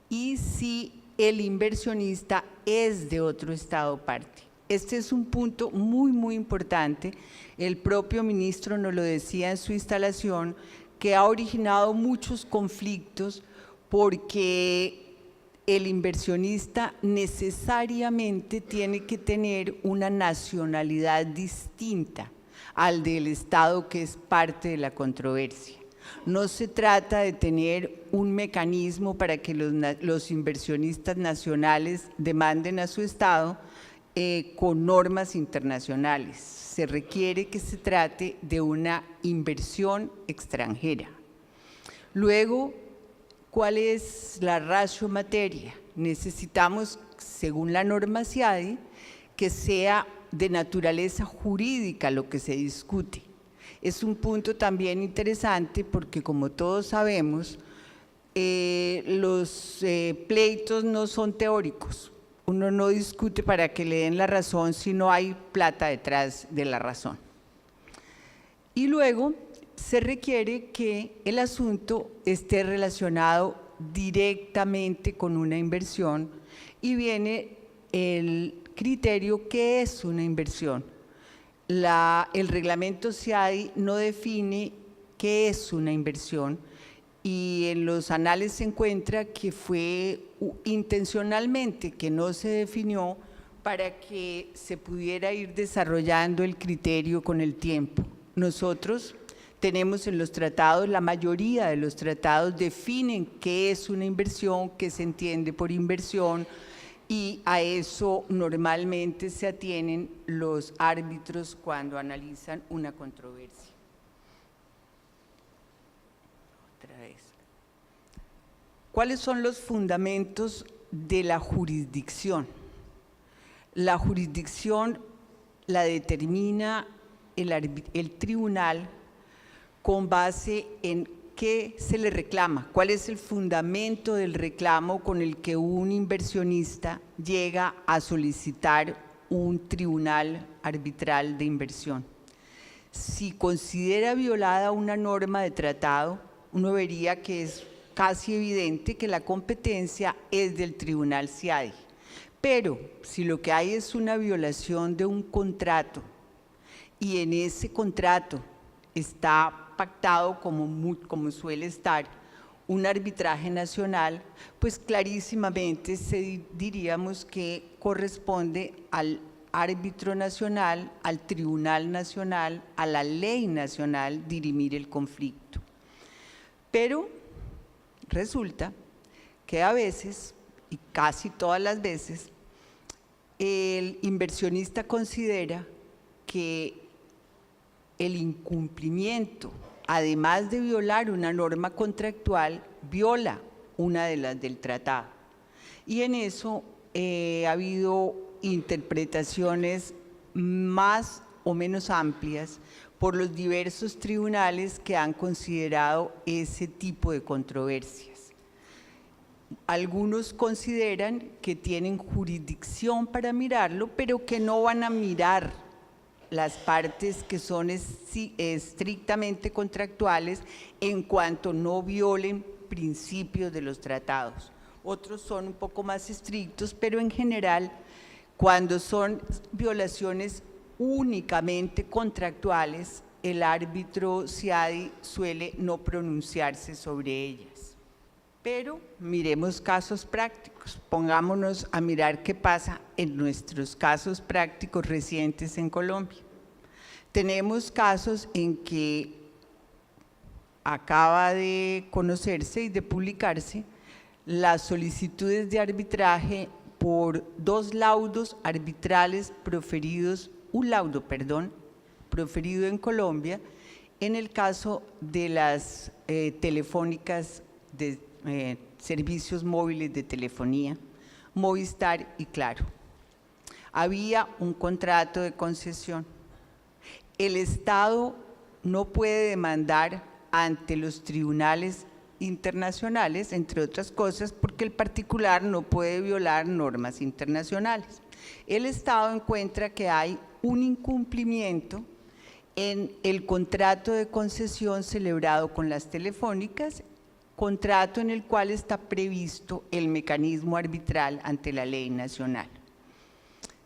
y si el inversionista es de otro Estado parte. Este es un punto muy importante. El propio ministro nos lo decía en su instalación, que ha originado muchos conflictos porque el inversionista necesariamente tiene que tener una nacionalidad distinta al del Estado que es parte de la controversia. No se trata de tener un mecanismo para que los inversionistas nacionales demanden a su Estado con normas internacionales. Se requiere que se trate de una inversión extranjera. Luego, ¿cuál es la ratio materia? Necesitamos, según la norma CIADI, que sea de naturaleza jurídica lo que se discute. Es un punto también interesante porque, como todos sabemos, los pleitos no son teóricos. Uno no discute para que le den la razón si no hay plata detrás de la razón. Y luego se requiere que el asunto esté relacionado directamente con una inversión y viene el criterio ¿qué es una inversión? El reglamento CIADI no define qué es una inversión y en los anales se encuentra que fue intencionalmente que no se definió para que se pudiera ir desarrollando el criterio con el tiempo. Nosotros tenemos en los tratados, la mayoría de los tratados definen qué es una inversión, qué se entiende por inversión, y a eso normalmente se atienen los árbitros cuando analizan una controversia. Otra vez. ¿Cuáles son los fundamentos de la jurisdicción? La jurisdicción la determina el tribunal con base en qué se le reclama, cuál es el fundamento del reclamo con el que un inversionista llega a solicitar un tribunal arbitral de inversión. Si considera violada una norma de tratado, uno vería que es casi evidente que la competencia es del tribunal CIADI. Pero si lo que hay es una violación de un contrato y en ese contrato está pactado, como suele estar, un arbitraje nacional, pues clarísimamente diríamos que corresponde al árbitro nacional, al tribunal nacional, a la ley nacional dirimir el conflicto. Pero resulta que a veces, y casi todas las veces, el inversionista considera que el incumplimiento, además de violar una norma contractual, viola una de las del tratado. Y en eso ha habido interpretaciones más o menos amplias por los diversos tribunales que han considerado ese tipo de controversias. Algunos consideran que tienen jurisdicción para mirarlo, pero que no van a mirar las partes que son estrictamente contractuales en cuanto no violen principios de los tratados. Otros son un poco más estrictos, pero en general, cuando son violaciones únicamente contractuales, el árbitro CIADI suele no pronunciarse sobre ellas. Pero miremos casos prácticos, pongámonos a mirar qué pasa en nuestros casos prácticos recientes en Colombia. Tenemos casos en que acaba de conocerse y de publicarse las solicitudes de arbitraje por 2 laudos arbitrales proferidos proferido en Colombia en el caso de las telefónicas de servicios móviles de telefonía, Movistar y Claro. Había un contrato de concesión. El Estado no puede demandar ante los tribunales internacionales, entre otras cosas, porque el particular no puede violar normas internacionales. El Estado encuentra que hay un incumplimiento en el contrato de concesión celebrado con las telefónicas, contrato en el cual está previsto el mecanismo arbitral ante la ley nacional.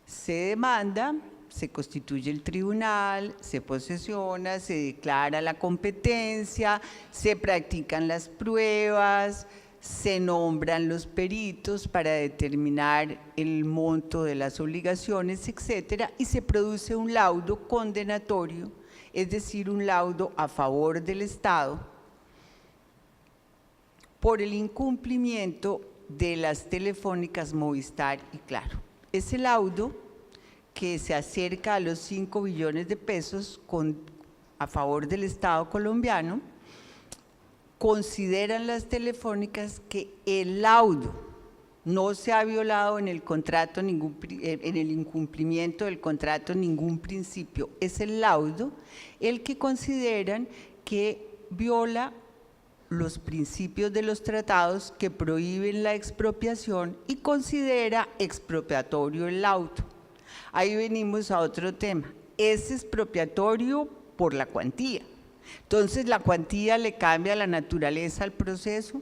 Se demanda, se constituye el tribunal, se posesiona, se declara la competencia, se practican las pruebas, se nombran los peritos para determinar el monto de las obligaciones, etcétera, y se produce un laudo condenatorio, es decir, un laudo a favor del Estado por el incumplimiento de las telefónicas Movistar y Claro. Ese laudo, que se acerca a los 5 billones de pesos a favor del Estado colombiano, consideran las telefónicas que el laudo no se ha violado en el contrato, en el incumplimiento del contrato ningún principio. Es el laudo el que consideran que viola los principios de los tratados que prohíben la expropiación y considera expropiatorio el laudo. Ahí venimos a otro tema. Es expropiatorio por la cuantía. Entonces, ¿la cuantía le cambia la naturaleza al proceso?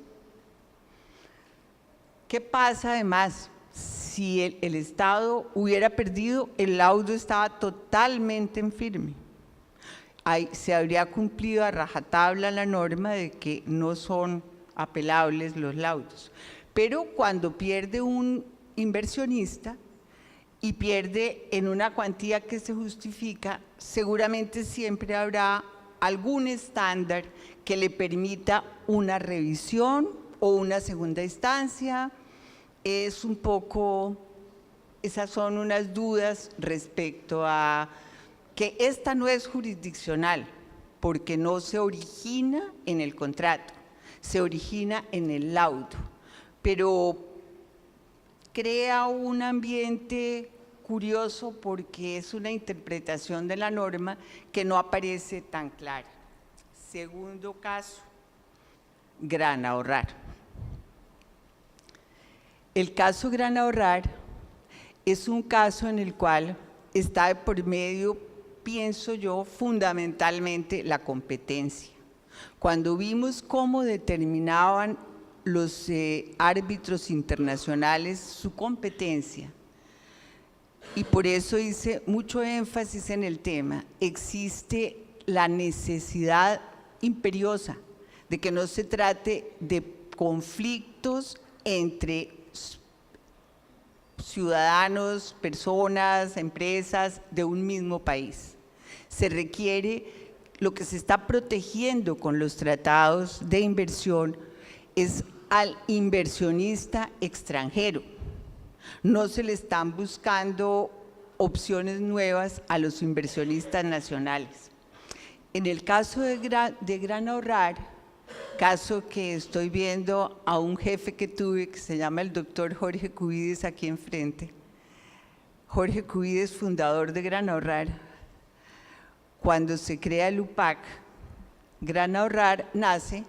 ¿Qué pasa además? Si el Estado hubiera perdido, el laudo estaba totalmente en firme. Se habría cumplido a rajatabla la norma de que no son apelables los laudos. Pero cuando pierde un inversionista y pierde en una cuantía que se justifica, seguramente siempre habrá algún estándar que le permita una revisión o una segunda instancia. Es un poco, esas son unas dudas respecto a que esta no es jurisdiccional, porque no se origina en el contrato, se origina en el laudo, pero crea un ambiente curioso porque es una interpretación de la norma que no aparece tan clara. Segundo caso, Gran Ahorrar. El caso Gran Ahorrar es un caso en el cual está de por medio, pienso yo, fundamentalmente la competencia. Cuando vimos cómo determinaban los árbitros internacionales su competencia, y por eso hice mucho énfasis en el tema, existe la necesidad imperiosa de que no se trate de conflictos entre ciudadanos, personas, empresas de un mismo país. Se requiere, lo que se está protegiendo con los tratados de inversión es al inversionista extranjero. No se le están buscando opciones nuevas a los inversionistas nacionales. En el caso de Gran Ahorrar, caso que estoy viendo a un jefe que tuve que se llama el doctor Jorge Cubides aquí enfrente. Jorge Cubides, fundador de Gran Ahorrar. Cuando se crea el UPAC, Gran Ahorrar nace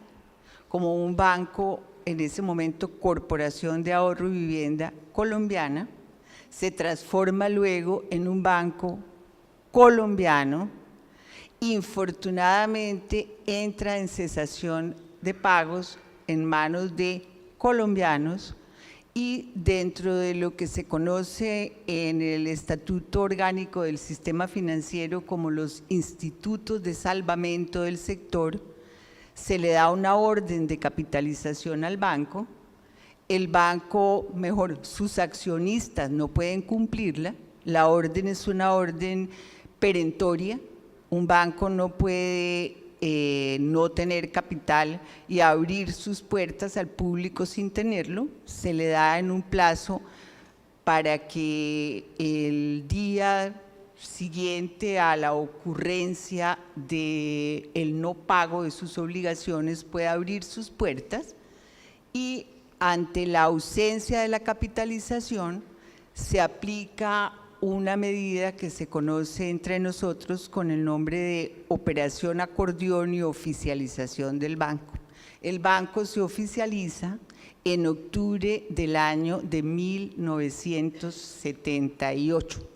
como un banco, en ese momento Corporación de Ahorro y Vivienda colombiana, se transforma luego en un banco colombiano, infortunadamente entra en cesación de pagos en manos de colombianos y dentro de lo que se conoce en el Estatuto Orgánico del Sistema Financiero como los institutos de salvamento del sector, se le da una orden de capitalización al banco. El banco, mejor, sus accionistas no pueden cumplirla. La orden es una orden perentoria. Un banco no puede no tener capital y abrir sus puertas al público sin tenerlo. Se le da en un plazo para que el día siguiente a la ocurrencia del no pago de sus obligaciones pueda abrir sus puertas, y ante la ausencia de la capitalización se aplica una medida que se conoce entre nosotros con el nombre de operación acordeón y oficialización del banco. El banco se oficializa en octubre del año de 1978.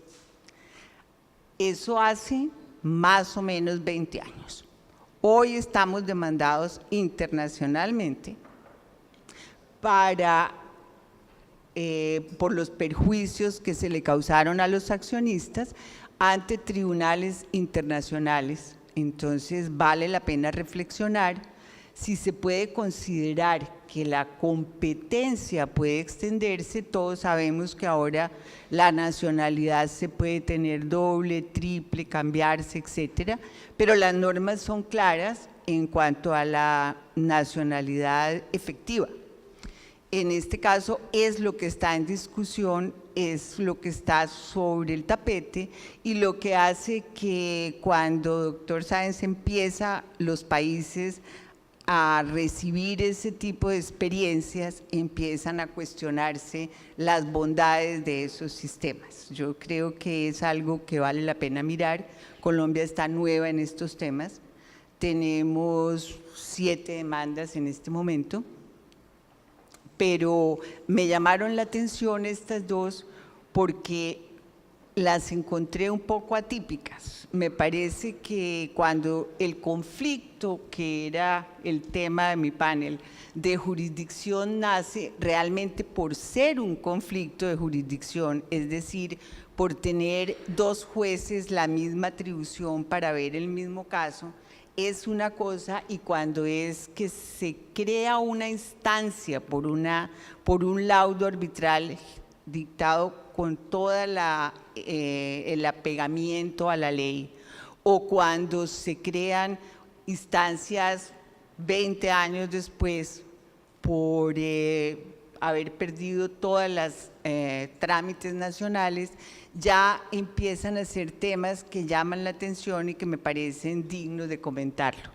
Eso hace más o menos 20 años. Hoy estamos demandados internacionalmente por los perjuicios que se le causaron a los accionistas ante tribunales internacionales. Entonces vale la pena reflexionar si se puede considerar que la competencia puede extenderse. Todos sabemos que ahora la nacionalidad se puede tener doble, triple, cambiarse, etcétera, pero las normas son claras en cuanto a la nacionalidad efectiva. En este caso es lo que está en discusión, es lo que está sobre el tapete, y lo que hace que cuando, doctor Sáenz, empieza los países a recibir ese tipo de experiencias, empiezan a cuestionarse las bondades de esos sistemas. Yo creo que es algo que vale la pena mirar. Colombia está nueva en estos temas. Tenemos 7 demandas en este momento, pero me llamaron la atención estas dos porque las encontré un poco atípicas. Me parece que cuando el conflicto, que era el tema de mi panel, de jurisdicción nace realmente por ser un conflicto de jurisdicción, es decir, por tener 2 jueces la misma atribución para ver el mismo caso, es una cosa, y cuando es que se crea una instancia por un laudo arbitral dictado con toda el apegamiento a la ley, o cuando se crean instancias 20 años después por haber perdido todas las trámites nacionales, ya empiezan a ser temas que llaman la atención y que me parecen dignos de comentarlo.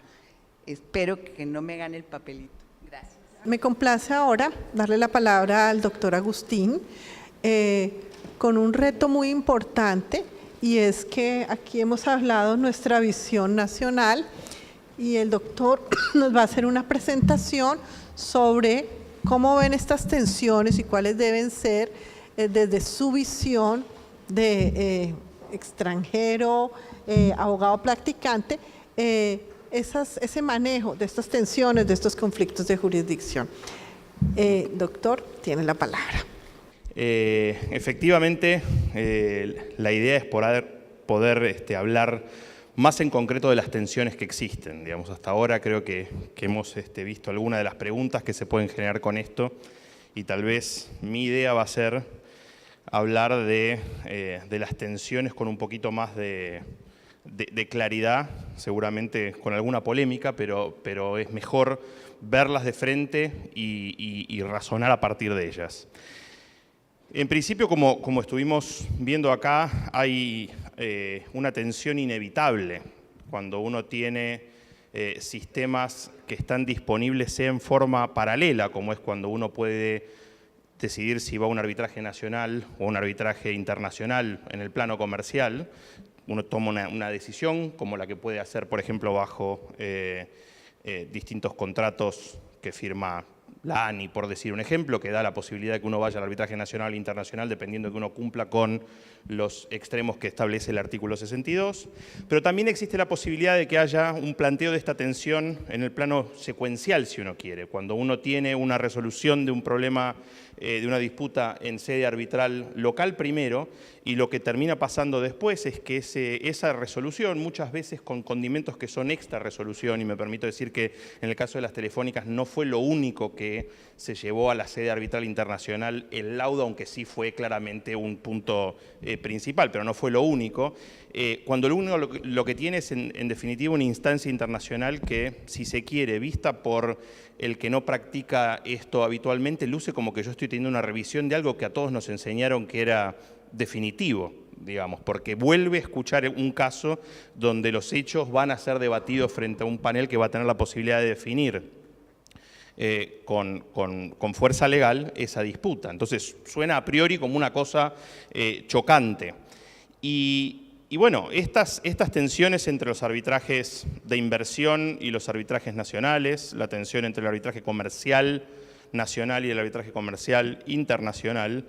Espero que no me gane el papelito. Gracias. Me complace ahora darle la palabra al doctor Agustín con un reto muy importante, y es que aquí hemos hablado nuestra visión nacional y el doctor nos va a hacer una presentación sobre cómo ven estas tensiones y cuáles deben ser desde su visión de extranjero, abogado practicante, ese manejo de estas tensiones, de estos conflictos de jurisdicción. Doctor, tiene la palabra. Efectivamente, la idea es poder hablar más en concreto de las tensiones que existen. Digamos, hasta ahora creo que hemos visto algunas de las preguntas que se pueden generar con esto, y tal vez mi idea va a ser hablar de las tensiones con un poquito más de claridad, seguramente con alguna polémica, pero es mejor verlas de frente y razonar a partir de ellas. En principio, como estuvimos viendo acá, hay una tensión inevitable cuando uno tiene sistemas que están disponibles en forma paralela, como es cuando uno puede decidir si va a un arbitraje nacional o un arbitraje internacional en el plano comercial. Uno toma una decisión, como la que puede hacer, por ejemplo, bajo distintos contratos que firma la ANI, por decir un ejemplo, que da la posibilidad de que uno vaya al arbitraje nacional e internacional dependiendo de que uno cumpla con los extremos que establece el artículo 62. Pero también existe la posibilidad de que haya un planteo de esta tensión en el plano secuencial, si uno quiere. Cuando uno tiene una resolución de un problema, de una disputa en sede arbitral local primero, y lo que termina pasando después es que esa resolución, muchas veces con condimentos que son extra resolución, y me permito decir que en el caso de las telefónicas no fue lo único que se llevó a la sede arbitral internacional el laudo, aunque sí fue claramente un punto principal, pero no fue lo único. Cuando lo que tiene es en definitiva una instancia internacional que, si se quiere, vista por el que no practica esto habitualmente, luce como que yo estoy teniendo una revisión de algo que a todos nos enseñaron que era definitivo. digamos, porque vuelve a escuchar un caso donde los hechos van a ser debatidos frente a un panel que va a tener la posibilidad de definir con fuerza legal esa disputa. Entonces, suena a priori como una cosa chocante. Y bueno, estas tensiones entre los arbitrajes de inversión y los arbitrajes nacionales, la tensión entre el arbitraje comercial nacional y el arbitraje comercial internacional,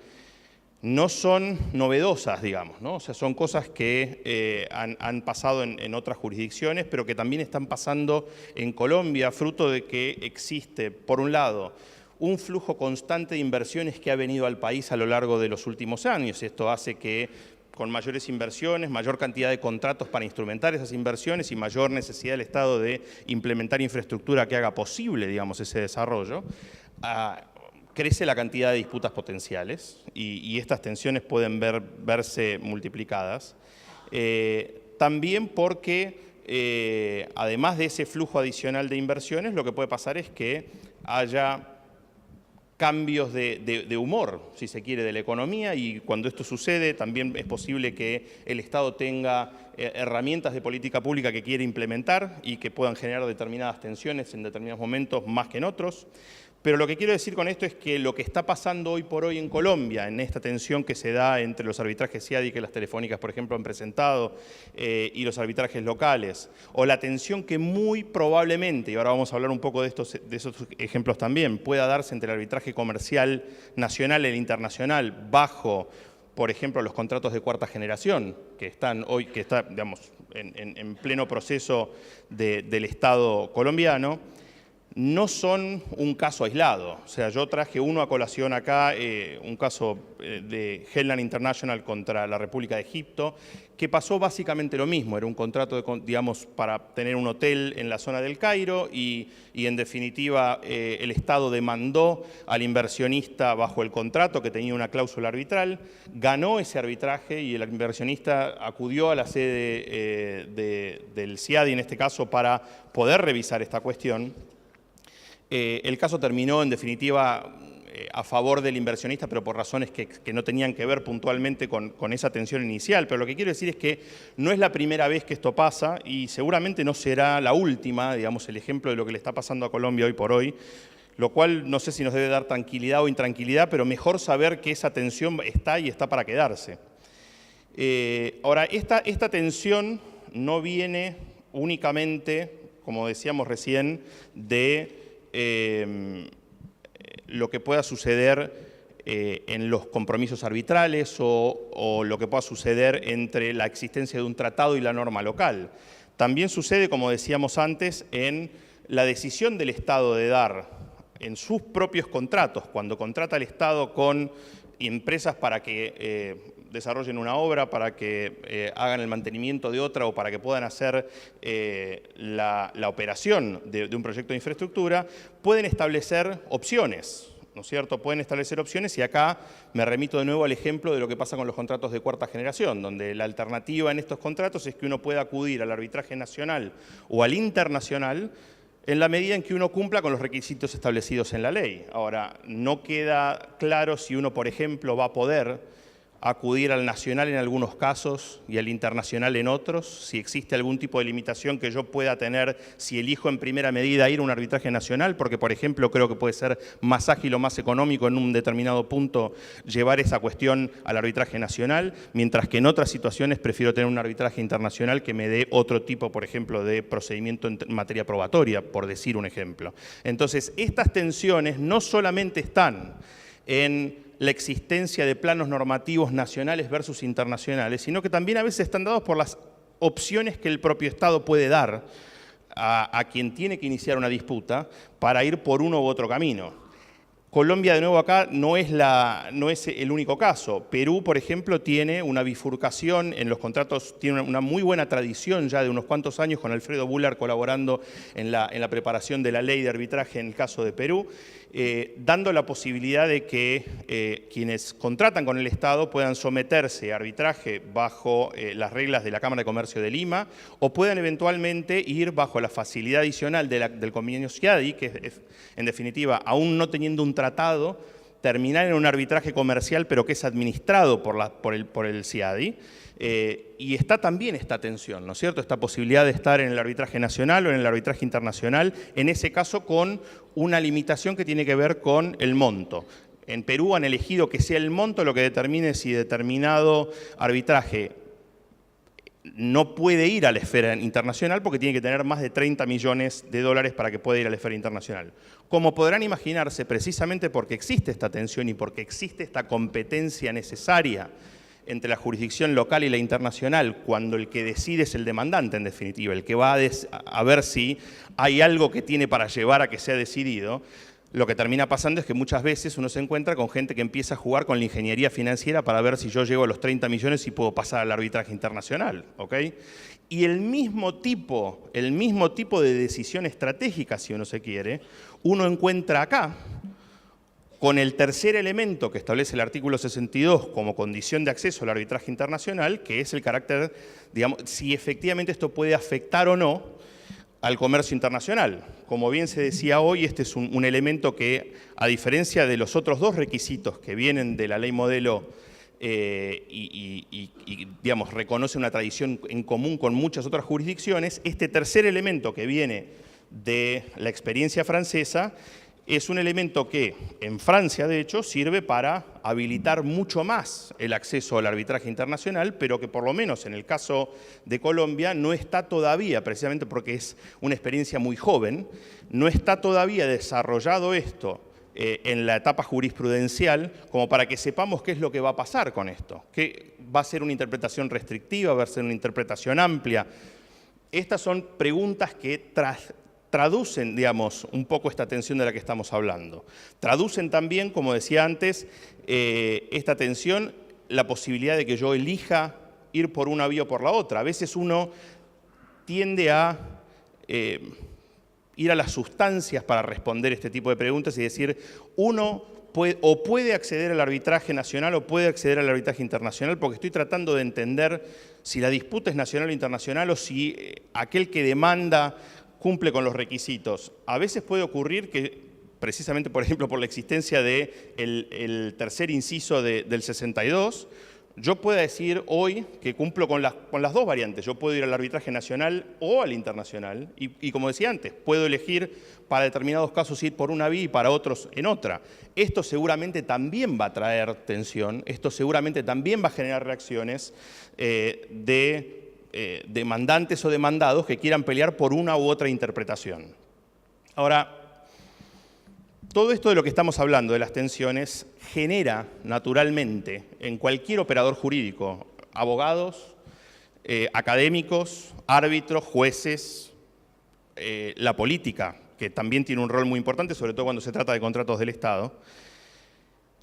no son novedosas, digamos, ¿no? O sea, son cosas que han pasado en otras jurisdicciones, pero que también están pasando en Colombia, fruto de que existe, por un lado, un flujo constante de inversiones que ha venido al país a lo largo de los últimos años. Esto hace que con mayores inversiones, mayor cantidad de contratos para instrumentar esas inversiones y mayor necesidad del Estado de implementar infraestructura que haga posible, digamos, ese desarrollo, crece la cantidad de disputas potenciales y estas tensiones pueden verse multiplicadas. También porque, además de ese flujo adicional de inversiones, lo que puede pasar es que haya cambios de humor, si se quiere, de la economía, y cuando esto sucede también es posible que el Estado tenga herramientas de política pública que quiere implementar y que puedan generar determinadas tensiones en determinados momentos más que en otros. Pero lo que quiero decir con esto es que lo que está pasando hoy por hoy en Colombia, en esta tensión que se da entre los arbitrajes CIADI que las telefónicas, por ejemplo, han presentado, y los arbitrajes locales, o la tensión que muy probablemente, y ahora vamos a hablar un poco de esos ejemplos también, pueda darse entre el arbitraje comercial nacional y el internacional bajo, por ejemplo, los contratos de cuarta generación, que están hoy, digamos, en pleno proceso del Estado colombiano, no son un caso aislado. O sea, yo traje uno a colación acá, un caso de Headland International contra la República de Egipto, que pasó básicamente lo mismo. Era un contrato, digamos, para tener un hotel en la zona del Cairo y en definitiva el Estado demandó al inversionista bajo el contrato que tenía una cláusula arbitral, ganó ese arbitraje y el inversionista acudió a la sede del CIADI en este caso para poder revisar esta cuestión. El caso terminó, en definitiva, a favor del inversionista, pero por razones que no tenían que ver puntualmente con esa tensión inicial. Pero lo que quiero decir es que no es la primera vez que esto pasa y seguramente no será la última, digamos, el ejemplo de lo que le está pasando a Colombia hoy por hoy, lo cual no sé si nos debe dar tranquilidad o intranquilidad, pero mejor saber que esa tensión está y está para quedarse. Ahora, esta tensión no viene únicamente, como decíamos recién, de lo que pueda suceder en los compromisos arbitrales o lo que pueda suceder entre la existencia de un tratado y la norma local. También sucede, como decíamos antes, en la decisión del Estado de dar en sus propios contratos, cuando contrata el Estado con empresas para que desarrollen una obra, para que hagan el mantenimiento de otra o para que puedan hacer la operación de un proyecto de infraestructura, pueden establecer opciones, ¿no es cierto? Pueden establecer opciones y acá me remito de nuevo al ejemplo de lo que pasa con los contratos de cuarta generación, donde la alternativa en estos contratos es que uno pueda acudir al arbitraje nacional o al internacional en la medida en que uno cumpla con los requisitos establecidos en la ley. Ahora, no queda claro si uno, por ejemplo, va a poder acudir al nacional en algunos casos y al internacional en otros, si existe algún tipo de limitación que yo pueda tener si elijo en primera medida ir a un arbitraje nacional, porque, por ejemplo, creo que puede ser más ágil o más económico en un determinado punto llevar esa cuestión al arbitraje nacional, mientras que en otras situaciones prefiero tener un arbitraje internacional que me dé otro tipo, por ejemplo, de procedimiento en materia probatoria, por decir un ejemplo. Entonces, estas tensiones no solamente están en la existencia de planos normativos nacionales versus internacionales, sino que también a veces están dados por las opciones que el propio Estado puede dar a quien tiene que iniciar una disputa para ir por uno u otro camino. Colombia, de nuevo, acá no es el único caso. Perú, por ejemplo, tiene una bifurcación en los contratos, tiene una muy buena tradición ya de unos cuantos años con Alfredo Bullard colaborando en la preparación de la ley de arbitraje en el caso de Perú, dando la posibilidad de que quienes contratan con el Estado puedan someterse a arbitraje bajo las reglas de la Cámara de Comercio de Lima o puedan eventualmente ir bajo la facilidad adicional del convenio CIADI, que es, en definitiva, aún no teniendo un tratado, terminar en un arbitraje comercial, pero que es administrado por el CIADI. Y está también esta tensión, ¿no es cierto? Esta posibilidad de estar en el arbitraje nacional o en el arbitraje internacional, en ese caso con una limitación que tiene que ver con el monto. En Perú han elegido que sea el monto lo que determine si determinado arbitraje no puede ir a la esfera internacional porque tiene que tener más de 30 millones de dólares para que pueda ir a la esfera internacional. Como podrán imaginarse, precisamente porque existe esta tensión y porque existe esta competencia necesaria entre la jurisdicción local y la internacional, cuando el que decide es el demandante, en definitiva, el que va a ver si hay algo que tiene para llevar a que sea decidido, lo que termina pasando es que muchas veces uno se encuentra con gente que empieza a jugar con la ingeniería financiera para ver si yo llego a los 30 millones y puedo pasar al arbitraje internacional, ¿ok? Y el mismo tipo de decisión estratégica, si uno se quiere, uno encuentra acá, con el tercer elemento que establece el artículo 62 como condición de acceso al arbitraje internacional, que es el carácter, digamos, si efectivamente esto puede afectar o no al comercio internacional. Como bien se decía hoy, este es un elemento que, a diferencia de los otros dos requisitos que vienen de la ley modelo digamos, reconoce una tradición en común con muchas otras jurisdicciones, este tercer elemento que viene de la experiencia francesa es un elemento que, en Francia, de hecho, sirve para habilitar mucho más el acceso al arbitraje internacional, pero que por lo menos en el caso de Colombia no está todavía, precisamente porque es una experiencia muy joven, no está todavía desarrollado esto en la etapa jurisprudencial como para que sepamos qué es lo que va a pasar con esto. Que va a ser una interpretación restrictiva, va a ser una interpretación amplia. Estas son preguntas que traducen, digamos, un poco esta tensión de la que estamos hablando. Traducen también, como decía antes, esta tensión, la posibilidad de que yo elija ir por una vía o por la otra. A veces uno tiende a ir a las sustancias para responder este tipo de preguntas y decir, uno puede acceder al arbitraje nacional o puede acceder al arbitraje internacional porque estoy tratando de entender si la disputa es nacional o internacional o si aquel que demanda cumple con los requisitos. A veces puede ocurrir que, precisamente, por ejemplo, por la existencia del tercer inciso del 62, yo pueda decir hoy que cumplo con las dos variantes. Yo puedo ir al arbitraje nacional o al internacional. Y como decía antes, puedo elegir para determinados casos ir por una vía y para otros en otra. Esto seguramente también va a traer tensión. Esto seguramente también va a generar reacciones de demandantes o demandados que quieran pelear por una u otra interpretación. Ahora, todo esto de lo que estamos hablando, de las tensiones, genera naturalmente en cualquier operador jurídico, abogados, académicos, árbitros, jueces, la política, que también tiene un rol muy importante, sobre todo cuando se trata de contratos del Estado,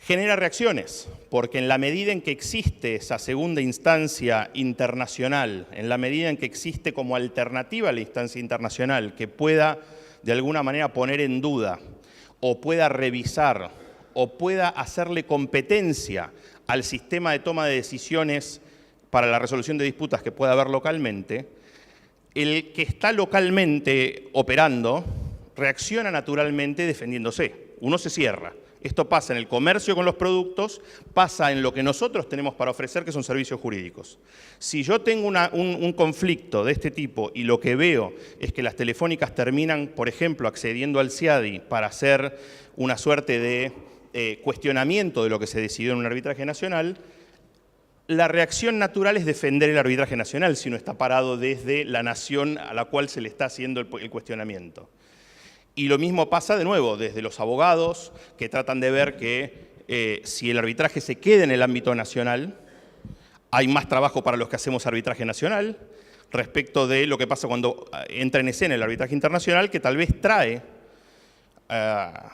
genera reacciones, porque en la medida en que existe esa segunda instancia internacional, en la medida en que existe como alternativa a la instancia internacional que pueda de alguna manera poner en duda o pueda revisar o pueda hacerle competencia al sistema de toma de decisiones para la resolución de disputas que pueda haber localmente, el que está localmente operando reacciona naturalmente defendiéndose. Uno se cierra. Esto pasa en el comercio con los productos, pasa en lo que nosotros tenemos para ofrecer, que son servicios jurídicos. Si yo tengo un conflicto de este tipo y lo que veo es que las telefónicas terminan, por ejemplo, accediendo al CIADI para hacer una suerte de cuestionamiento de lo que se decidió en un arbitraje nacional, la reacción natural es defender el arbitraje nacional si uno está parado desde la nación a la cual se le está haciendo el cuestionamiento. Y lo mismo pasa de nuevo desde los abogados que tratan de ver que si el arbitraje se queda en el ámbito nacional, hay más trabajo para los que hacemos arbitraje nacional respecto de lo que pasa cuando entra en escena el arbitraje internacional, que tal vez trae a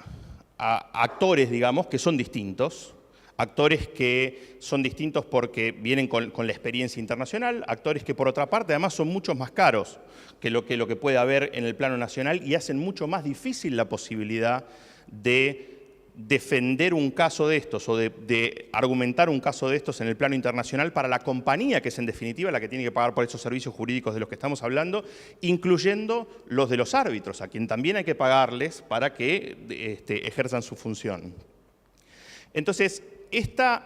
actores, digamos, que son distintos, actores que son distintos porque vienen con la experiencia internacional, actores que por otra parte además son mucho más caros que lo que puede haber en el plano nacional y hacen mucho más difícil la posibilidad de defender un caso de estos o de argumentar un caso de estos en el plano internacional para la compañía, que es en definitiva la que tiene que pagar por esos servicios jurídicos de los que estamos hablando, incluyendo los de los árbitros, a quien también hay que pagarles para que ejerzan su función. Entonces, este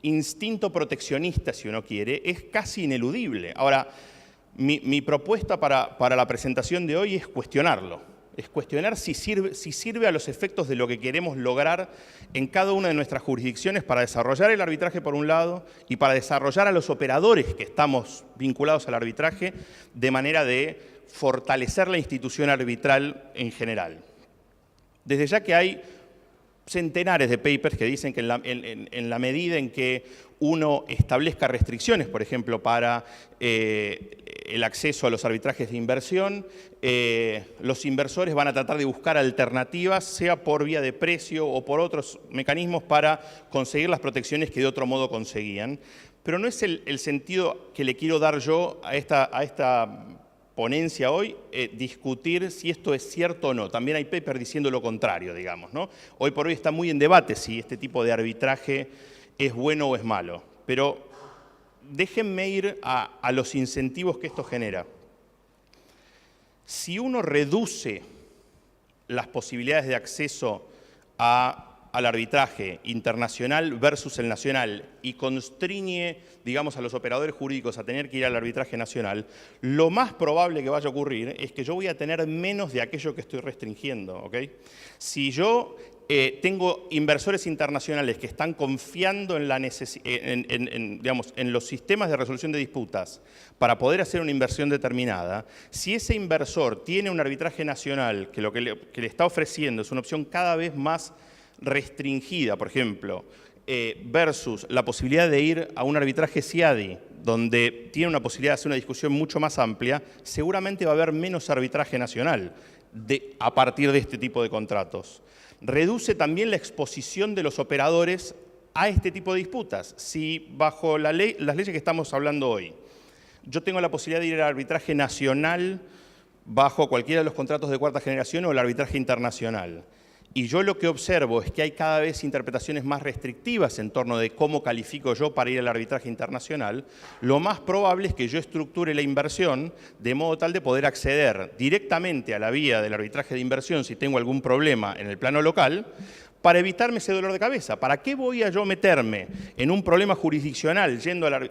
instinto proteccionista, si uno quiere, es casi ineludible. Ahora, mi propuesta para la presentación de hoy es cuestionarlo. Es cuestionar si sirve a los efectos de lo que queremos lograr en cada una de nuestras jurisdicciones para desarrollar el arbitraje por un lado y para desarrollar a los operadores que estamos vinculados al arbitraje de manera de fortalecer la institución arbitral en general. Desde ya que hay centenares de papers que dicen que en la medida en que uno establezca restricciones, por ejemplo, para el acceso a los arbitrajes de inversión, los inversores van a tratar de buscar alternativas, sea por vía de precio o por otros mecanismos para conseguir las protecciones que de otro modo conseguían. Pero no es el sentido que le quiero dar yo a esta ponencia hoy, discutir si esto es cierto o no. También hay papers diciendo lo contrario, digamos, ¿no? Hoy por hoy está muy en debate si este tipo de arbitraje es bueno o es malo. Pero déjenme ir a los incentivos que esto genera. Si uno reduce las posibilidades de acceso al arbitraje internacional versus el nacional y constriñe, digamos, a los operadores jurídicos a tener que ir al arbitraje nacional, lo más probable que vaya a ocurrir es que yo voy a tener menos de aquello que estoy restringiendo, ¿ok? Si yo tengo inversores internacionales que están confiando en los sistemas de resolución de disputas para poder hacer una inversión determinada, si ese inversor tiene un arbitraje nacional que lo que le está ofreciendo es una opción cada vez más restringida, por ejemplo, versus la posibilidad de ir a un arbitraje CIADI, donde tiene una posibilidad de hacer una discusión mucho más amplia, seguramente va a haber menos arbitraje nacional a partir de este tipo de contratos. Reduce también la exposición de los operadores a este tipo de disputas. Si bajo las leyes que estamos hablando hoy, yo tengo la posibilidad de ir al arbitraje nacional bajo cualquiera de los contratos de cuarta generación o el arbitraje internacional, y yo lo que observo es que hay cada vez interpretaciones más restrictivas en torno de cómo califico yo para ir al arbitraje internacional, lo más probable es que yo estructure la inversión de modo tal de poder acceder directamente a la vía del arbitraje de inversión si tengo algún problema en el plano local, para evitarme ese dolor de cabeza. ¿Para qué voy a yo meterme en un problema jurisdiccional yendo al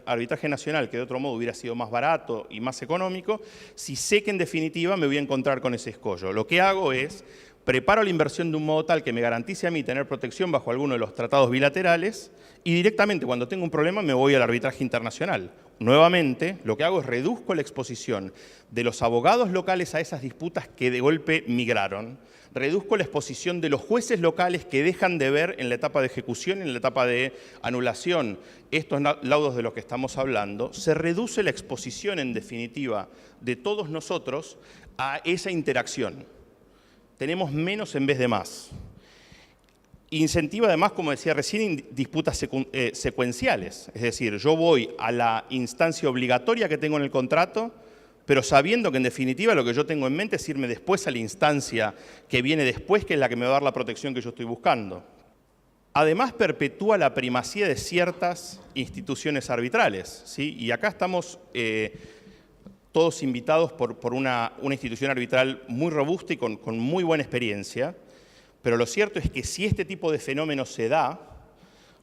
arbitraje nacional, que de otro modo hubiera sido más barato y más económico, si sé que en definitiva me voy a encontrar con ese escollo? Lo que hago es preparo la inversión de un modo tal que me garantice a mí tener protección bajo alguno de los tratados bilaterales y directamente cuando tengo un problema me voy al arbitraje internacional. Nuevamente, lo que hago es reduzco la exposición de los abogados locales a esas disputas que de golpe migraron, reduzco la exposición de los jueces locales que dejan de ver en la etapa de ejecución, en la etapa de anulación, estos laudos de los que estamos hablando, se reduce la exposición en definitiva de todos nosotros a esa interacción. Tenemos menos en vez de más. Incentiva además, como decía recién, disputas secuenciales. Es decir, yo voy a la instancia obligatoria que tengo en el contrato, pero sabiendo que en definitiva lo que yo tengo en mente es irme después a la instancia que viene después, que es la que me va a dar la protección que yo estoy buscando. Además, perpetúa la primacía de ciertas instituciones arbitrales, ¿sí? Y acá estamos todos invitados por una institución arbitral muy robusta y con muy buena experiencia, pero lo cierto es que si este tipo de fenómeno se da,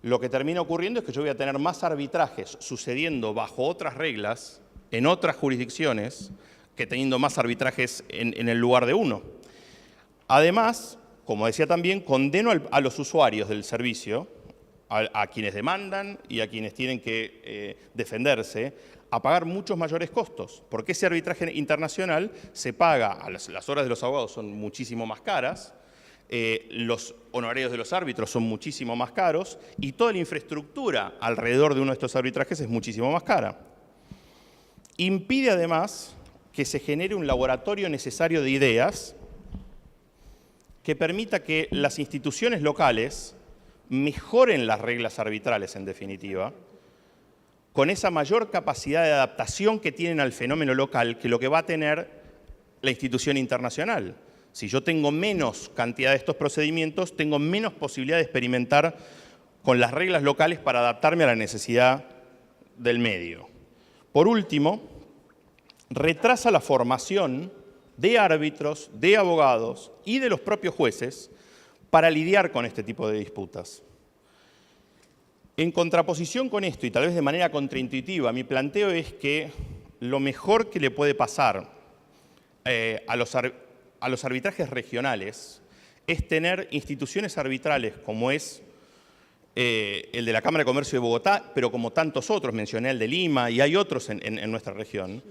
lo que termina ocurriendo es que yo voy a tener más arbitrajes sucediendo bajo otras reglas, en otras jurisdicciones, que teniendo más arbitrajes en el lugar de uno. Además, como decía también, condeno a los usuarios del servicio, a quienes demandan y a quienes tienen que defenderse, a pagar muchos mayores costos, porque ese arbitraje internacional se paga, las horas de los abogados son muchísimo más caras, los honorarios de los árbitros son muchísimo más caros y toda la infraestructura alrededor de uno de estos arbitrajes es muchísimo más cara. Impide además que se genere un laboratorio necesario de ideas que permita que las instituciones locales mejoren las reglas arbitrales en definitiva, con esa mayor capacidad de adaptación que tienen al fenómeno local que lo que va a tener la institución internacional. Si yo tengo menos cantidad de estos procedimientos, tengo menos posibilidad de experimentar con las reglas locales para adaptarme a la necesidad del medio. Por último, retrasa la formación de árbitros, de abogados y de los propios jueces para lidiar con este tipo de disputas. En contraposición con esto, y tal vez de manera contraintuitiva, mi planteo es que lo mejor que le puede pasar a los arbitrajes regionales es tener instituciones arbitrales como es el de la Cámara de Comercio de Bogotá, pero como tantos otros, mencioné el de Lima y hay otros en nuestra región,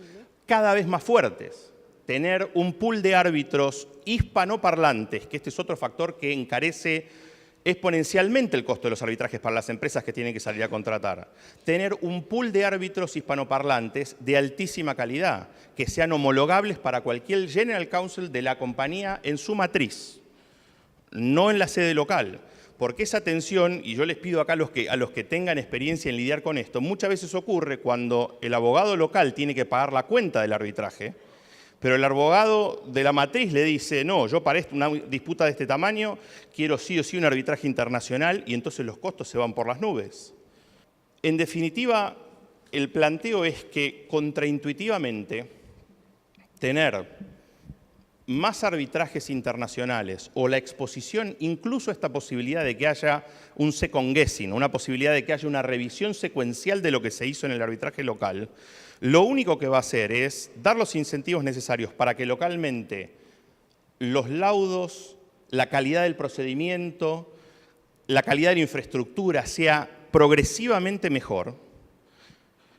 cada vez más fuertes. Tener un pool de árbitros hispanoparlantes, que este es otro factor que encarece exponencialmente el costo de los arbitrajes para las empresas que tienen que salir a contratar. Tener un pool de árbitros hispanoparlantes de altísima calidad, que sean homologables para cualquier General Counsel de la compañía en su matriz, no en la sede local. Porque esa tensión, y yo les pido acá a los que tengan experiencia en lidiar con esto, muchas veces ocurre cuando el abogado local tiene que pagar la cuenta del arbitraje, pero el abogado de la matriz le dice, no, yo para una disputa de este tamaño quiero sí o sí un arbitraje internacional y entonces los costos se van por las nubes. En definitiva, el planteo es que contraintuitivamente tener más arbitrajes internacionales o la exposición, incluso esta posibilidad de que haya un second guessing, una posibilidad de que haya una revisión secuencial de lo que se hizo en el arbitraje local, lo único que va a hacer es dar los incentivos necesarios para que localmente los laudos, la calidad del procedimiento, la calidad de la infraestructura sea progresivamente mejor,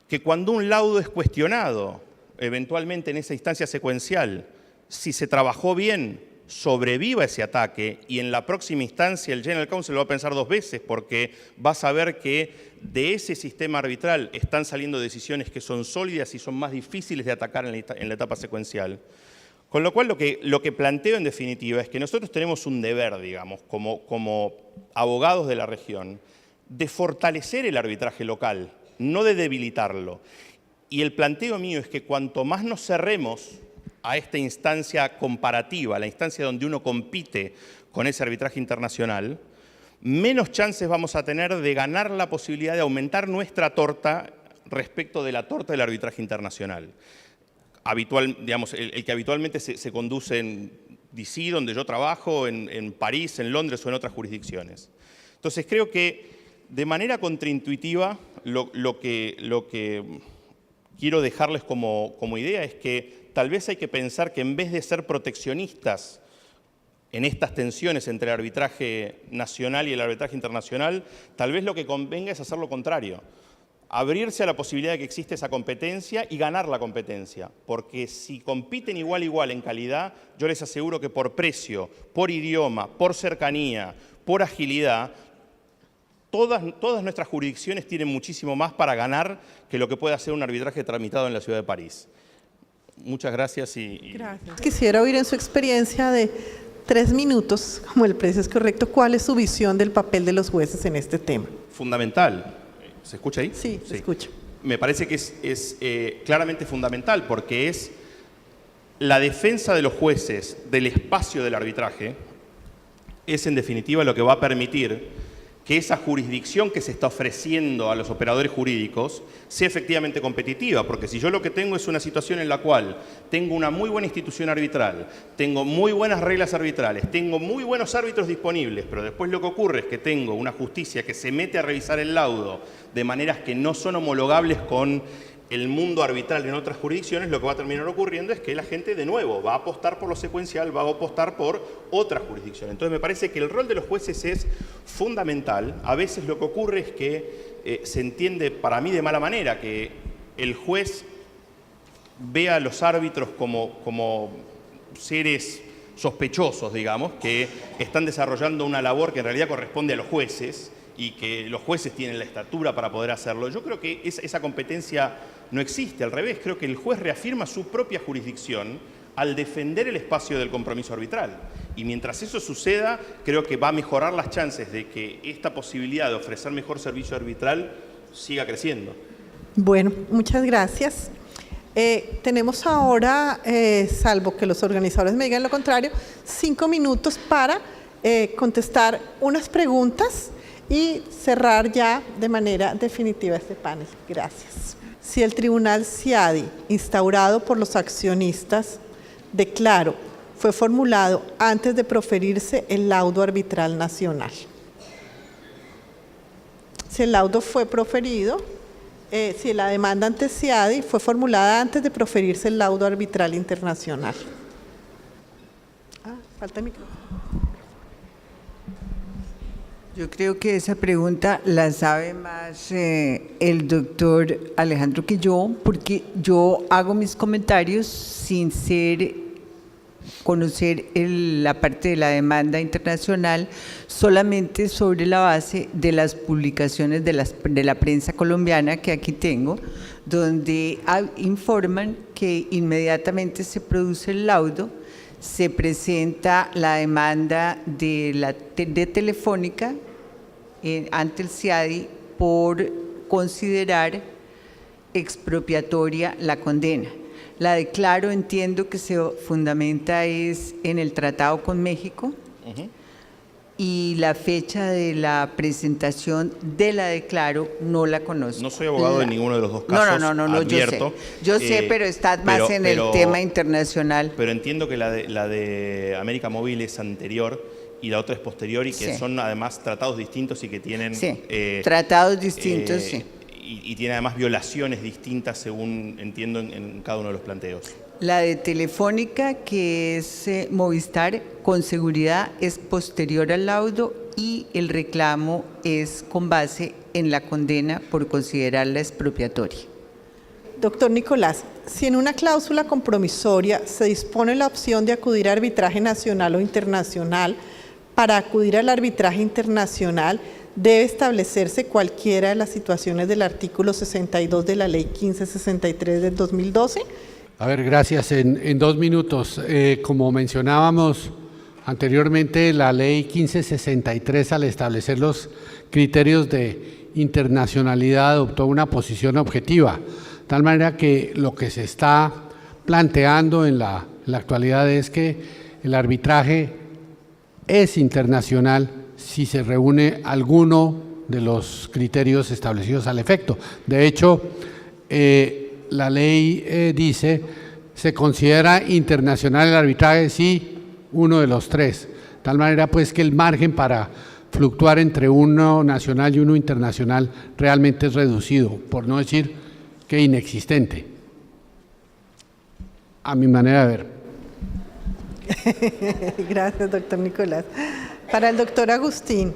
que cuando un laudo es cuestionado, eventualmente en esa instancia secuencial, si se trabajó bien, sobreviva ese ataque y en la próxima instancia el General Counsel lo va a pensar dos veces porque va a saber que de ese sistema arbitral están saliendo decisiones que son sólidas y son más difíciles de atacar en la etapa secuencial. Con lo cual lo que planteo en definitiva es que nosotros tenemos un deber, digamos, como abogados de la región, de fortalecer el arbitraje local, no de debilitarlo. Y el planteo mío es que cuanto más nos cerremos a esta instancia comparativa, la instancia donde uno compite con ese arbitraje internacional, menos chances vamos a tener de ganar la posibilidad de aumentar nuestra torta respecto de la torta del arbitraje internacional. Digamos, el que habitualmente se conduce en DC, donde yo trabajo, en París, en Londres o en otras jurisdicciones. Entonces creo que de manera contraintuitiva lo que quiero dejarles como idea es que tal vez hay que pensar que en vez de ser proteccionistas en estas tensiones entre el arbitraje nacional y el arbitraje internacional, tal vez lo que convenga es hacer lo contrario. Abrirse a la posibilidad de que existe esa competencia y ganar la competencia. Porque si compiten igual a igual en calidad, yo les aseguro que por precio, por idioma, por cercanía, por agilidad, todas nuestras jurisdicciones tienen muchísimo más para ganar que lo que puede hacer un arbitraje tramitado en la ciudad de París. Muchas gracias. Gracias. Quisiera oír en su experiencia de 3 minutos, como el precio es correcto, ¿cuál es su visión del papel de los jueces en este tema? Fundamental. ¿Se escucha ahí? Sí, se escucha. Me parece que es claramente fundamental porque es la defensa de los jueces del espacio del arbitraje, es en definitiva lo que va a permitir que esa jurisdicción que se está ofreciendo a los operadores jurídicos sea efectivamente competitiva, porque si yo lo que tengo es una situación en la cual tengo una muy buena institución arbitral, tengo muy buenas reglas arbitrales, tengo muy buenos árbitros disponibles, pero después lo que ocurre es que tengo una justicia que se mete a revisar el laudo de maneras que no son homologables con el mundo arbitral en otras jurisdicciones, lo que va a terminar ocurriendo es que la gente de nuevo va a apostar por lo secuencial, va a apostar por otra jurisdicción. Entonces me parece que el rol de los jueces es fundamental. A veces lo que ocurre es que se entiende para mí de mala manera que el juez ve a los árbitros como seres sospechosos, digamos, que están desarrollando una labor que en realidad corresponde a los jueces y que los jueces tienen la estatura para poder hacerlo. Yo creo que esa competencia no existe, al revés, creo que el juez reafirma su propia jurisdicción al defender el espacio del compromiso arbitral. Y mientras eso suceda, creo que va a mejorar las chances de que esta posibilidad de ofrecer mejor servicio arbitral siga creciendo. Bueno, muchas gracias. Tenemos ahora, salvo que los organizadores me digan lo contrario, 5 minutos para contestar unas preguntas y cerrar ya de manera definitiva este panel. Gracias. Si el Tribunal CIADI, instaurado por los accionistas declaro, fue formulado antes de proferirse el laudo arbitral nacional. Si el laudo fue proferido, si la demanda ante CIADI fue formulada antes de proferirse el laudo arbitral internacional. Falta el micrófono. Yo creo que esa pregunta la sabe más el doctor Alejandro que yo, porque yo hago mis comentarios sin conocer la parte de la demanda internacional, solamente sobre la base de las publicaciones de la prensa colombiana que aquí tengo, donde informan que inmediatamente se produce el laudo, se presenta la demanda de Telefónica ante el CIADI por considerar expropiatoria la condena. La declaro, entiendo que se fundamenta es en el tratado con México, y la fecha de la presentación de la declaro no la conozco. No soy abogado de ninguno de los dos casos. No, advierto. yo sé, pero está más en el tema internacional. Pero entiendo que la de América Móvil es anterior y la otra es posterior, y que son además tratados distintos y que tienen… tratados distintos, sí. Y tiene además violaciones distintas, según entiendo, en cada uno de los planteos. La de Telefónica, que es Movistar, con seguridad es posterior al laudo, y el reclamo es con base en la condena por considerarla expropiatoria. Doctor Nicolás, si en una cláusula compromisoria se dispone la opción de acudir a arbitraje nacional o internacional, para acudir al arbitraje internacional debe establecerse cualquiera de las situaciones del artículo 62 de la Ley 1563 del 2012. A ver, gracias. En 2 minutos, como mencionábamos anteriormente, la Ley 1563, al establecer los criterios de internacionalidad, adoptó una posición objetiva, de tal manera que lo que se está planteando en la actualidad es que el arbitraje es internacional si se reúne alguno de los criterios establecidos al efecto. De hecho, la ley dice, se considera internacional el arbitraje si uno de los 3. De tal manera pues que el margen para fluctuar entre uno nacional y uno internacional realmente es reducido, por no decir que inexistente, a mi manera de ver. Gracias, doctor Nicolás. Para el doctor Agustín,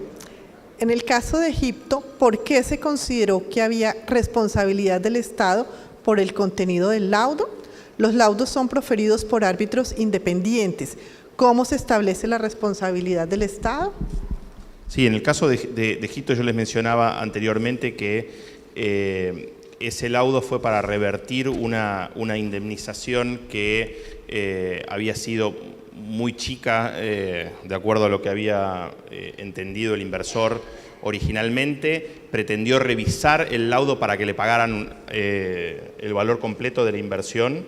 en el caso de Egipto, ¿por qué se consideró que había responsabilidad del Estado por el contenido del laudo? Los laudos son proferidos por árbitros independientes. ¿Cómo se establece la responsabilidad del Estado? Sí, en el caso de Egipto yo les mencionaba anteriormente que ese laudo fue para revertir una indemnización que había sido muy chica, de acuerdo a lo que había entendido el inversor originalmente. Pretendió revisar el laudo para que le pagaran el valor completo de la inversión,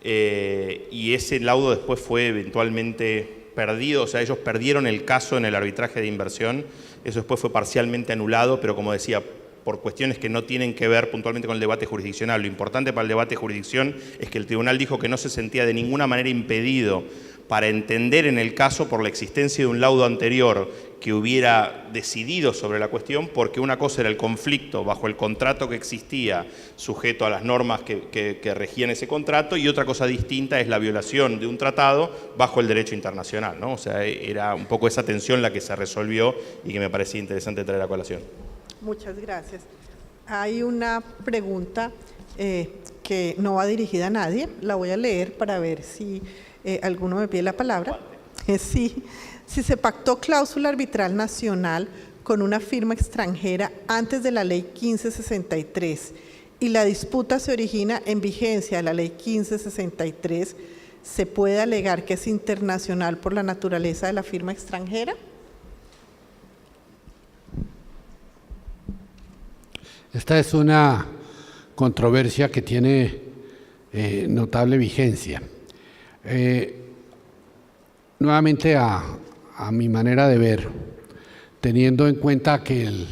y ese laudo después fue eventualmente perdido, o sea, ellos perdieron el caso en el arbitraje de inversión. Eso después fue parcialmente anulado, pero como decía, por cuestiones que no tienen que ver puntualmente con el debate jurisdiccional. Lo importante para el debate de jurisdicción es que el tribunal dijo que no se sentía de ninguna manera impedido para entender en el caso por la existencia de un laudo anterior que hubiera decidido sobre la cuestión, porque una cosa era el conflicto bajo el contrato que existía, sujeto a las normas que regían ese contrato, y otra cosa distinta es la violación de un tratado bajo el derecho internacional, ¿no? O sea, era un poco esa tensión la que se resolvió y que me parecía interesante traer a colación. Muchas gracias. Hay una pregunta que no va dirigida a nadie, la voy a leer para ver si alguno me pide la palabra. Sí. Si se pactó cláusula arbitral nacional con una firma extranjera antes de la Ley 1563 y la disputa se origina en vigencia de la Ley 1563, ¿se puede alegar que es internacional por la naturaleza de la firma extranjera? Esta es una controversia que tiene notable vigencia. Nuevamente, a mi manera de ver, teniendo en cuenta que el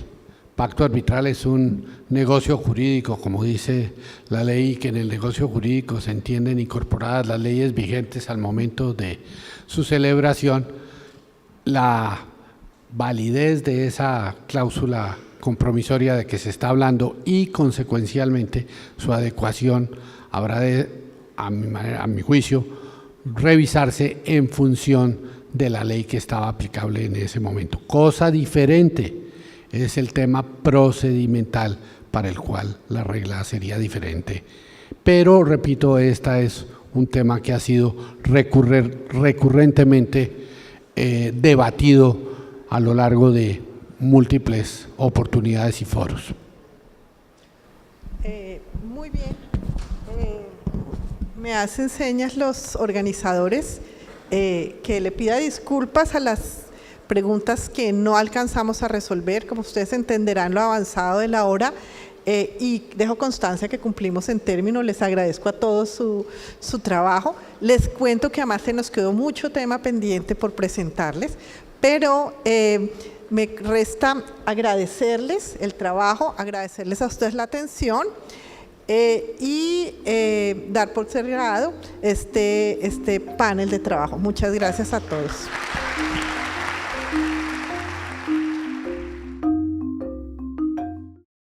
pacto arbitral es un negocio jurídico, como dice la ley, que en el negocio jurídico se entienden incorporadas las leyes vigentes al momento de su celebración. La validez de esa cláusula compromisoria de que se está hablando y consecuencialmente su adecuación habrá de, a mi juicio, revisarse en función de la ley que estaba aplicable en ese momento. Cosa diferente es el tema procedimental, para el cual la regla sería diferente. Pero, repito, este es un tema que ha sido recurrentemente debatido a lo largo de múltiples oportunidades y foros. Muy bien. Me hacen señas los organizadores que le pida disculpas a las preguntas que no alcanzamos a resolver. Como ustedes entenderán lo avanzado de la hora, y dejo constancia que cumplimos en término. Les agradezco a todos su trabajo. Les cuento que además se nos quedó mucho tema pendiente por presentarles, pero me resta agradecerles el trabajo, agradecerles a ustedes la atención y dar por cerrado este panel de trabajo. Muchas gracias a todos.